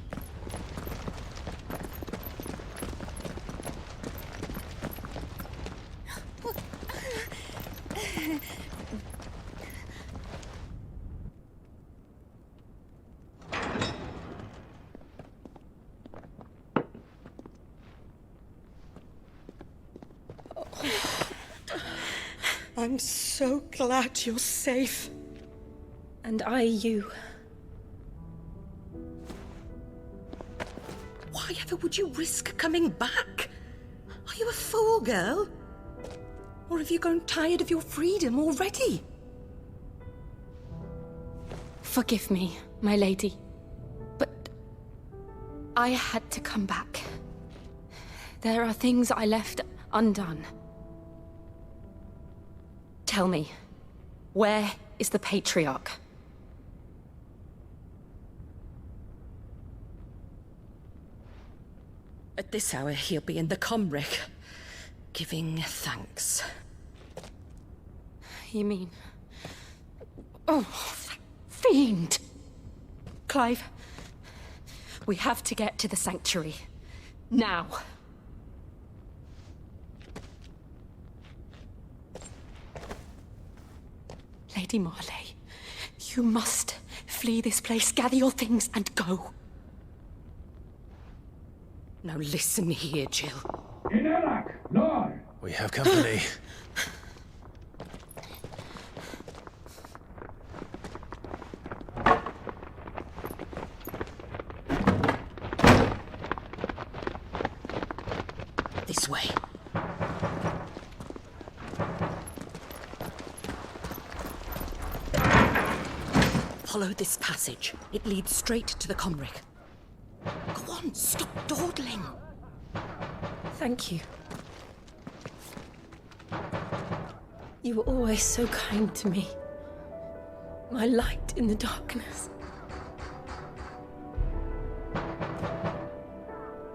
I'm so glad you're safe. And I you. Why ever would you risk coming back? Are you a fool, girl? Or have you grown tired of your freedom already? Forgive me, my lady. But I had to come back. There are things I left undone. Tell me, where is the Patriarch? At this hour, he'll be in the Comric, giving thanks. You mean Oh, that fiend! Clive, we have to get to the sanctuary. Now. Lady Marley, you must flee this place, gather your things, and go. Now listen here, Jill. We have company. This way. Follow this passage. It leads straight to the Comric. Go on, stop dawdling. Thank you. You were always so kind to me. My light in the darkness.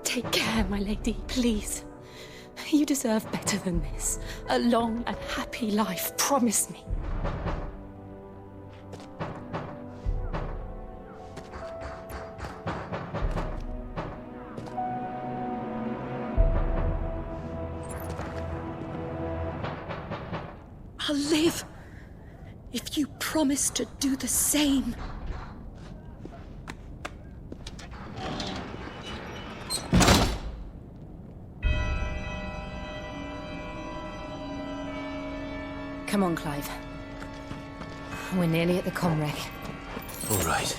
Take care, my lady, please. You deserve better than this. A long and happy life, promise me. I'll live if you promise to do the same. Come on, Clive. We're nearly at the Comrec. All right.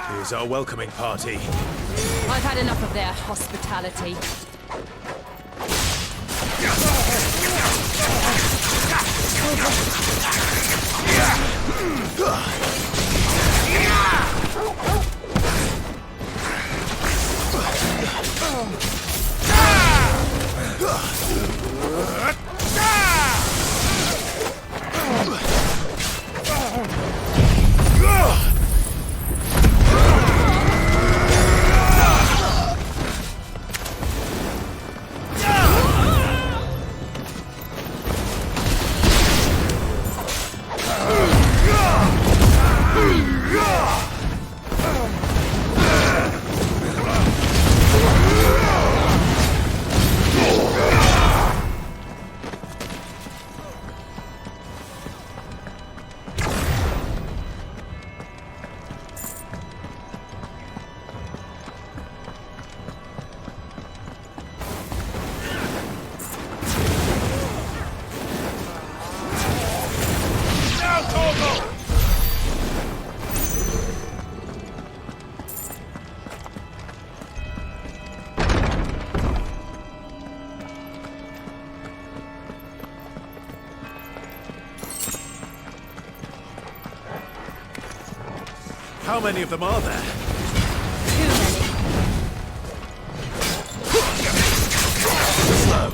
Here's our welcoming party. I've had enough of their hospitality. How many of them are there? Too many. Slow.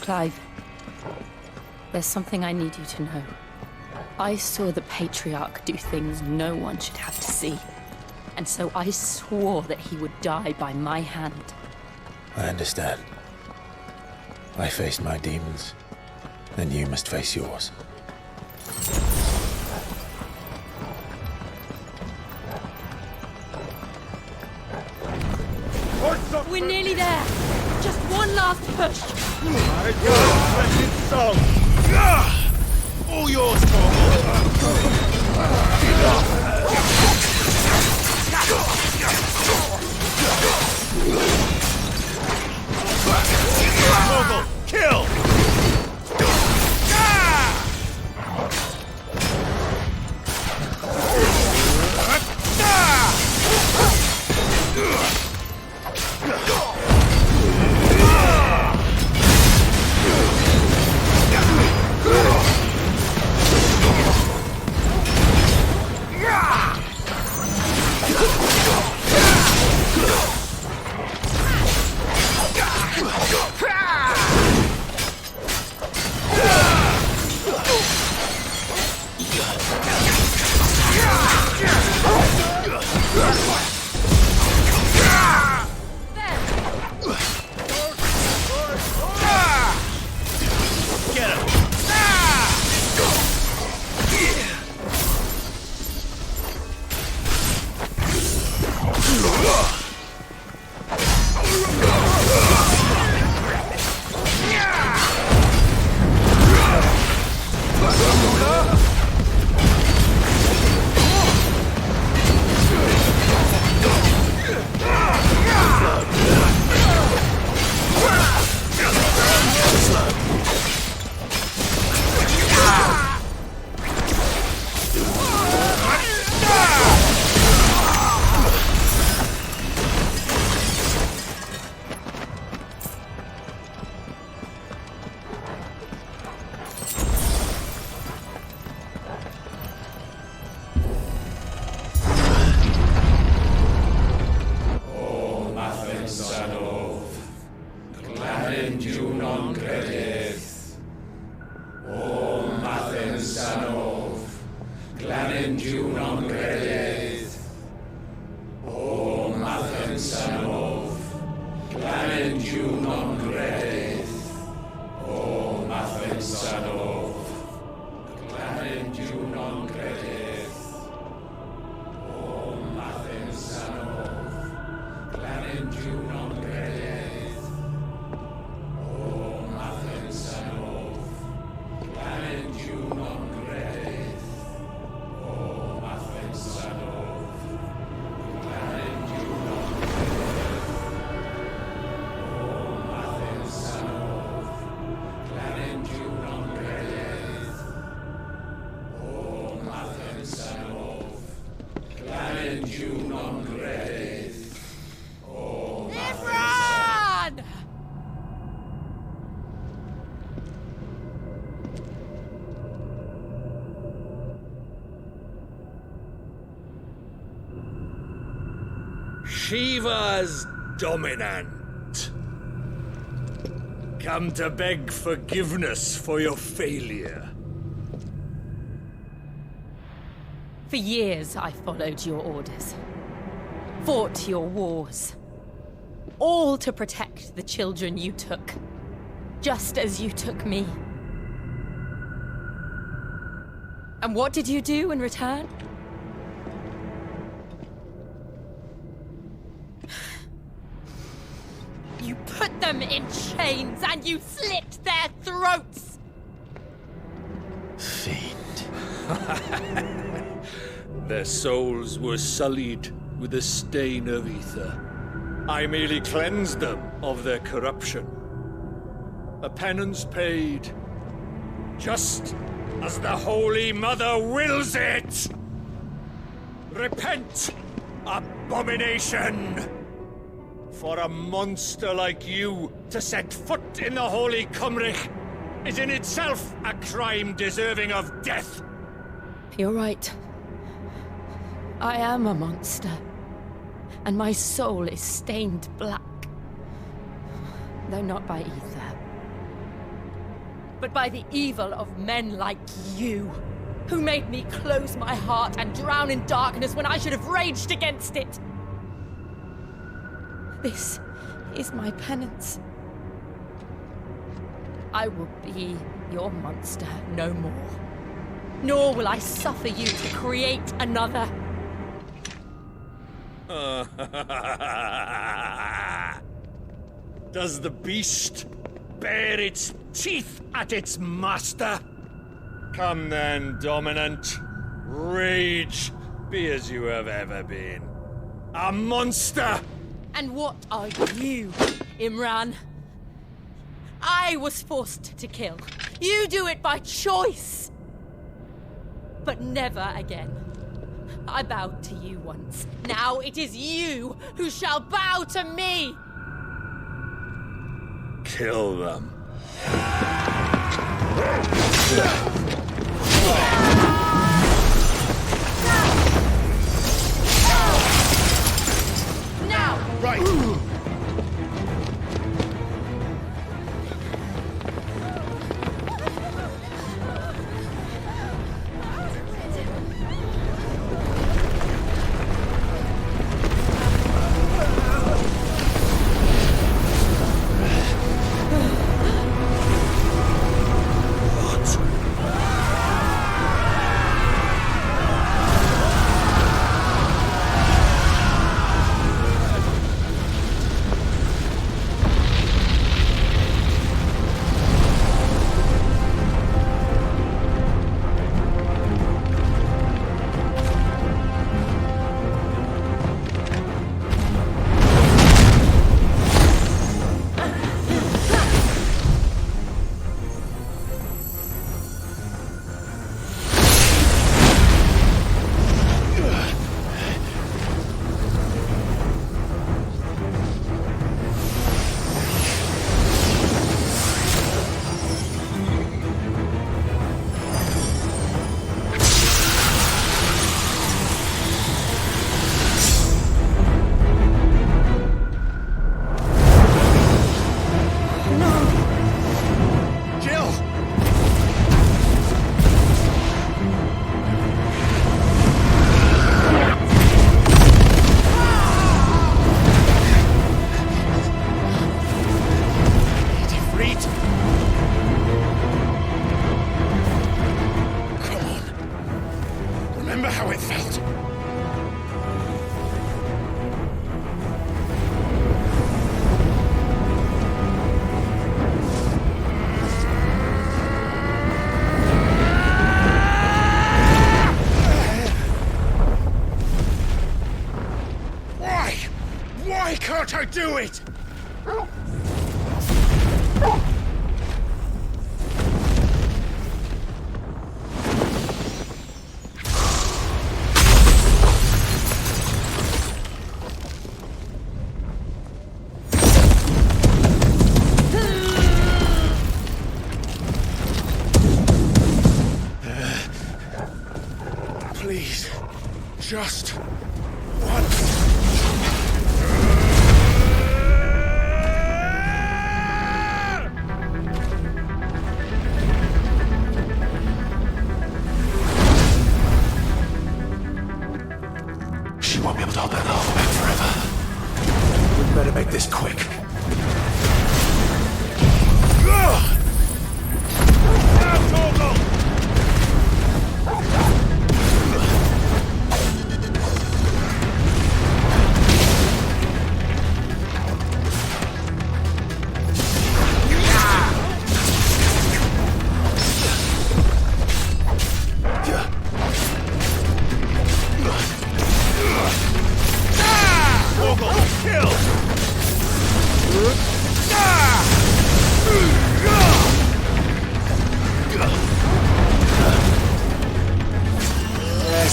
Clive, there's something I need you to know. I saw the Patriarch do things no one should have to see. And so I swore that he would die by my hand. I understand. I faced my demons, and you must face yours. We're nearly there. Just one last push. My God, splendid song. All yours, Torgal, kill! Shiva's dominant. Come to beg forgiveness for your failure. For years, I followed your orders. Fought your wars. All to protect the children you took. Just as you took me. And what did you do in return? You put them in chains and you slit their throats! Their souls were sullied with the stain of ether. I merely cleansed them of their corruption. A penance paid, just as the Holy Mother wills it! Repent, abomination! For a monster like you to set foot in the Holy Cymric is in itself a crime deserving of death! You're right. I am a monster. And my soul is stained black. Though not by ether. But by the evil of men like you, who made me close my heart and drown in darkness when I should have raged against it. This is my penance. I will be your monster no more. Nor will I suffer you to create another. Does the beast bare its teeth at its master? Come then, Dominant. Rage, be as you have ever been. A monster! And what are you, Imran? I was forced to kill. You do it by choice. But never again. I bowed to you once. Now it is you who shall bow to me! Kill them. Now! Right! Why can't I do it? Please, just once. She won't be able to hold that lava back forever. We'd better make this quick. Yeah.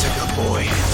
a good boy.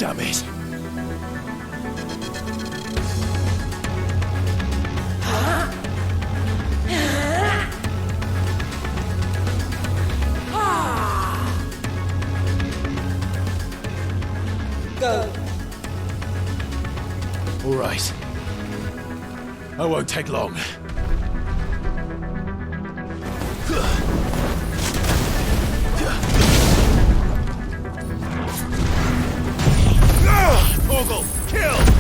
Damn it. Go. All right. I won't take long. Vogel, kill!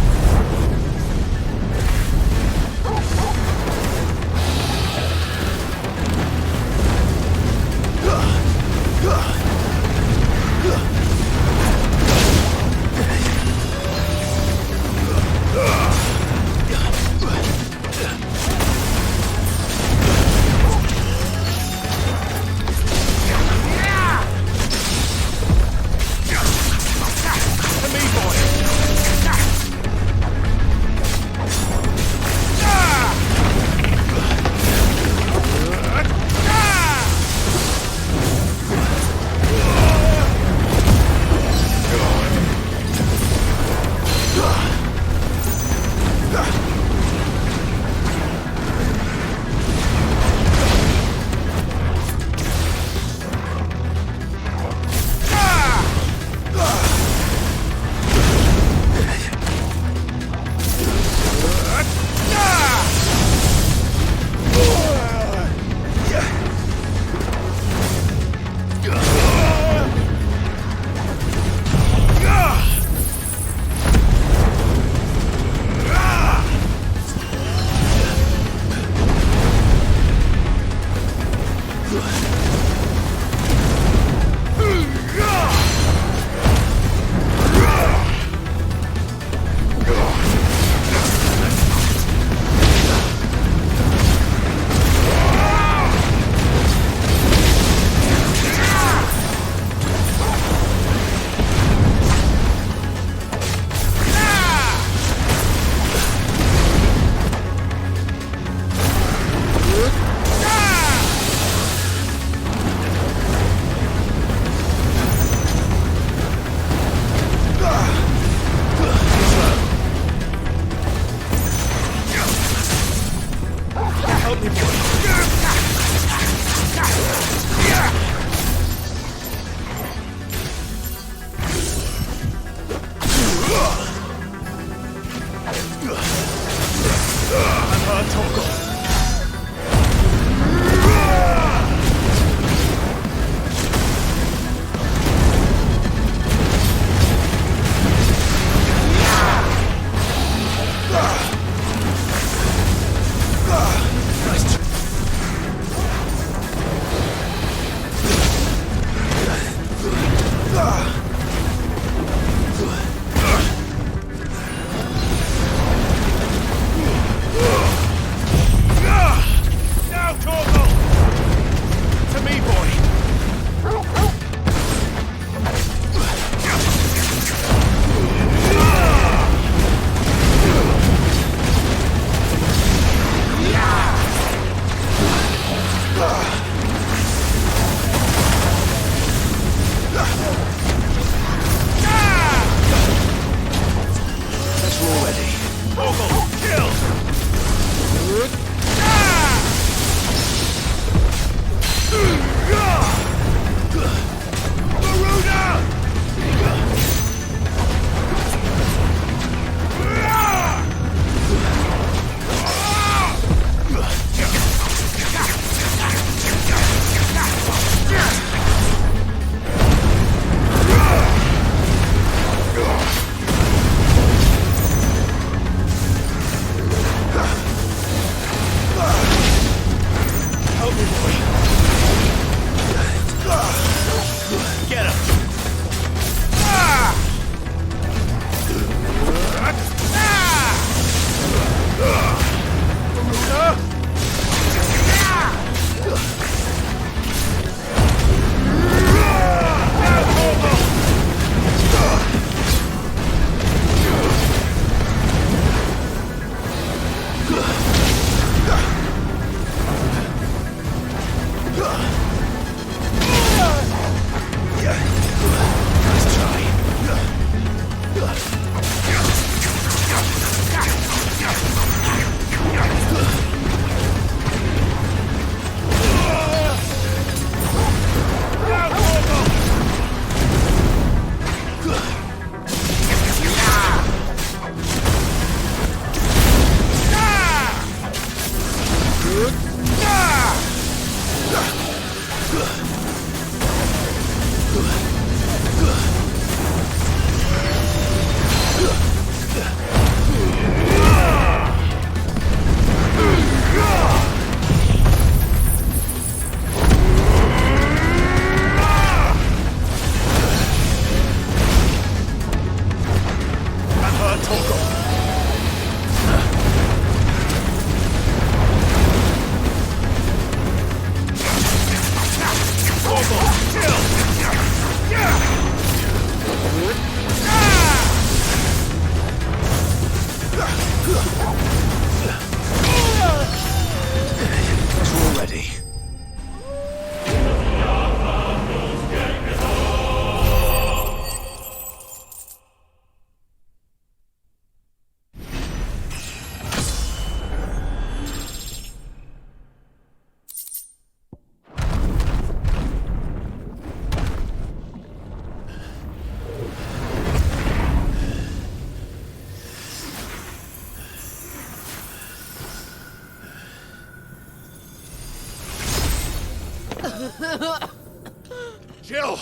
Jill!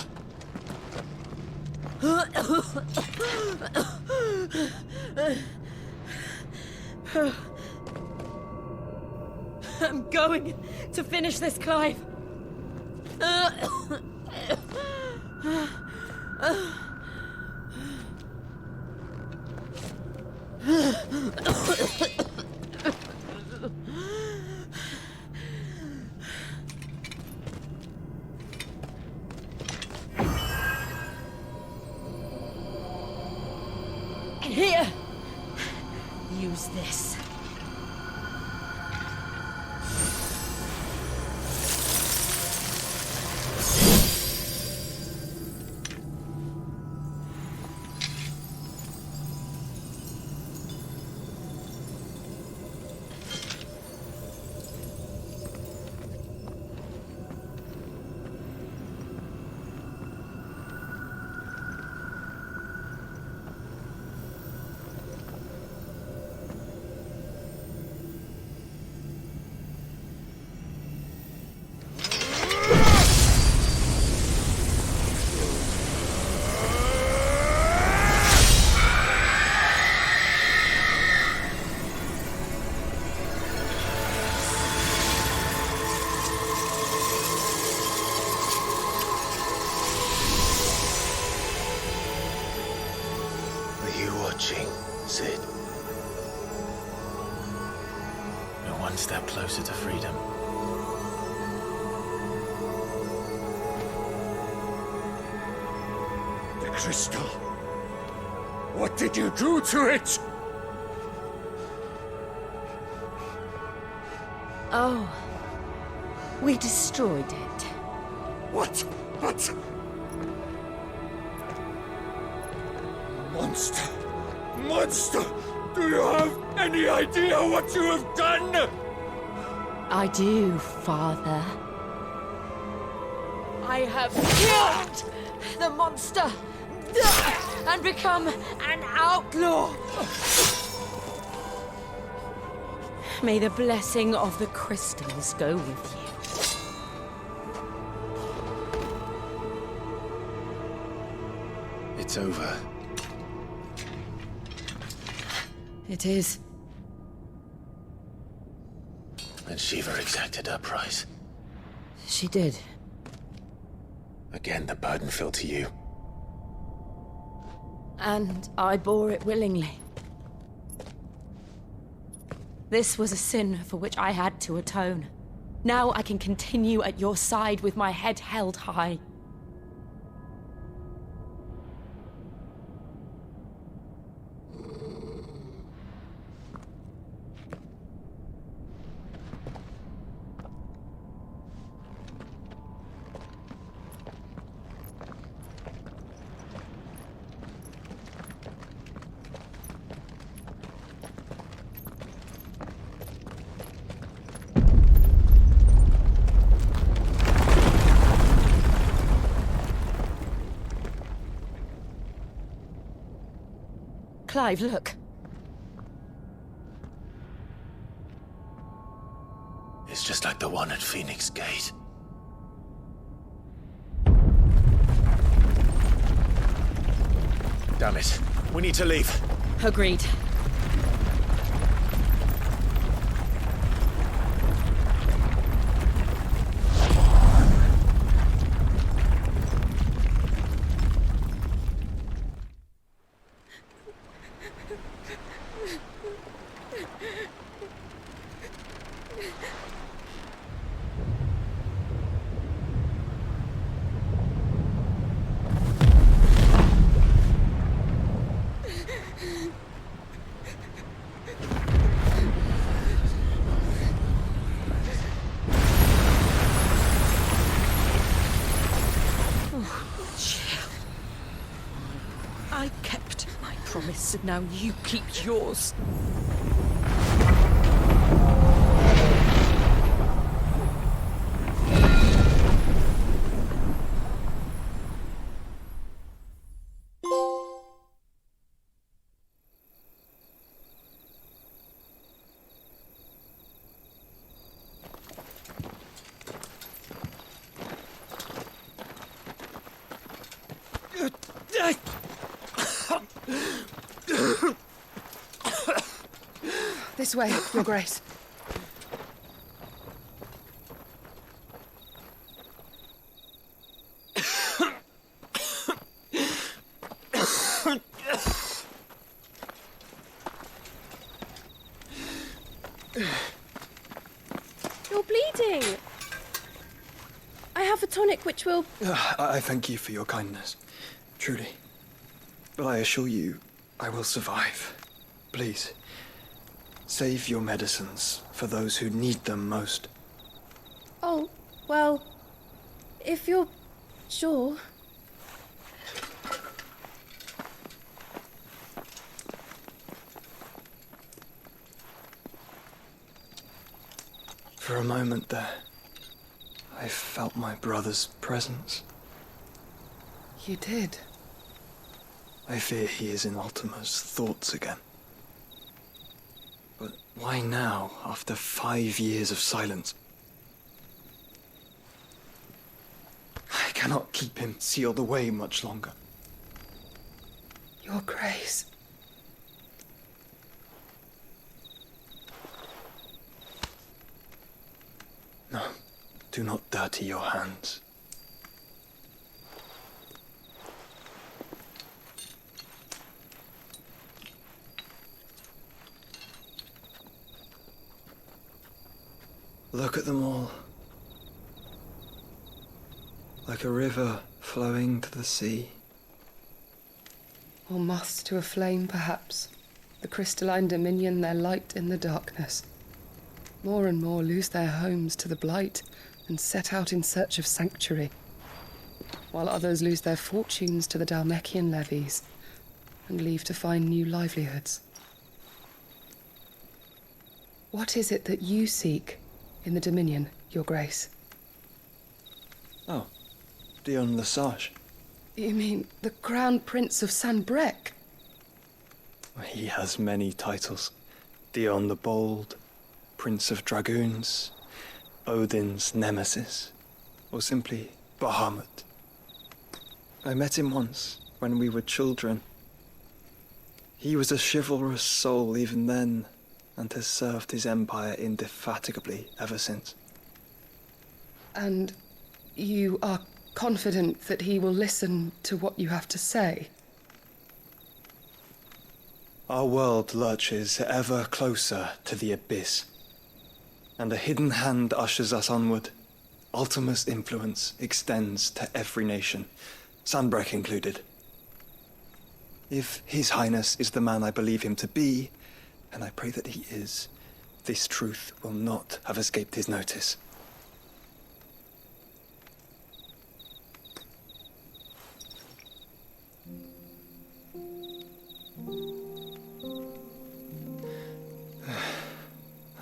I'm going to finish this, Clive. Here. Use this. Sid. We're one step closer to freedom. The crystal. What did you do to it? Oh. We destroyed it. What? Monster! Monster! Do you have any idea what you have done? I do, Father. I have killed the monster and become an outlaw. May the blessing of the crystals go with you. It's over. It is. And Shiva exacted her price. She did. Again, the burden fell to you. And I bore it willingly. This was a sin for which I had to atone. Now I can continue at your side with my head held high. Clive, look. It's just like the one at Phoenix Gate. Damn it. We need to leave. Agreed. I kept my promise, and now you keep yours. This way, Your Grace. You're bleeding. I have a tonic which will... I thank you for your kindness, truly. But I assure you, I will survive. Please, save your medicines for those who need them most. Oh, well, if you're sure... For a moment there, I felt my brother's presence. You did? I fear he is in Ultima's thoughts again. But why now, after 5 years of silence? I cannot keep him sealed away much longer. Your Grace. No, do not dirty your hands. Look at them all. Like a river flowing to the sea. Or moths to a flame, perhaps. The crystalline dominion, their light in the darkness. More and more lose their homes to the blight and set out in search of sanctuary, while others lose their fortunes to the Dhalmekian levies and leave to find new livelihoods. What is it that you seek in the Dominion, Your Grace? Oh, Dion Lesage. You mean the Crown Prince of Sanbrec? He has many titles. Dion the Bold, Prince of Dragoons, Odin's Nemesis, or simply Bahamut. I met him once, when we were children. He was a chivalrous soul even then, and has served his empire indefatigably ever since. And you are confident that he will listen to what you have to say? Our world lurches ever closer to the abyss, and a hidden hand ushers us onward. Ultima's influence extends to every nation, Sanbrec included. If His Highness is the man I believe him to be, and I pray that he is, this truth will not have escaped his notice.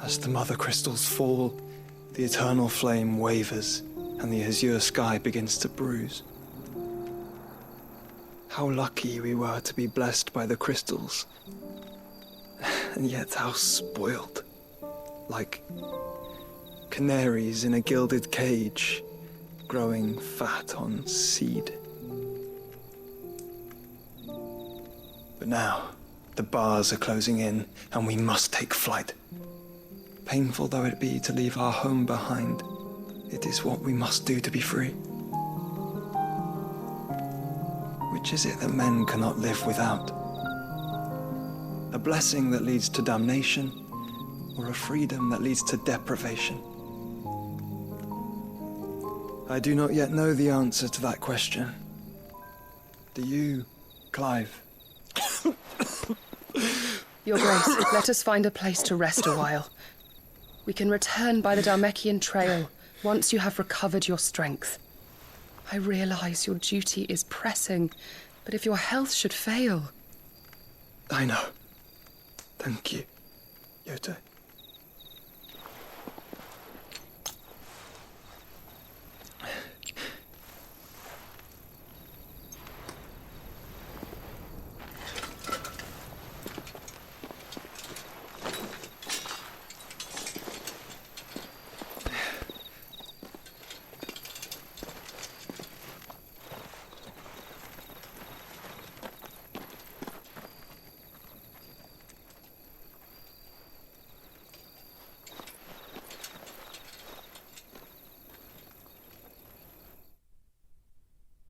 As the mother crystals fall, the eternal flame wavers, and the azure sky begins to bruise. How lucky we were to be blessed by the crystals, and yet how spoiled. Like canaries in a gilded cage, growing fat on seed. But now, the bars are closing in, and we must take flight. Painful though it be to leave our home behind, it is what we must do to be free. Which is it that men cannot live without? A blessing that leads to damnation, or a freedom that leads to deprivation? I do not yet know the answer to that question. Do you, Clive? Your Grace, let us find a place to rest a while. We can return by the Dhalmekian trail once you have recovered your strength. I realize your duty is pressing, but if your health should fail... I know. Thank you, Yote.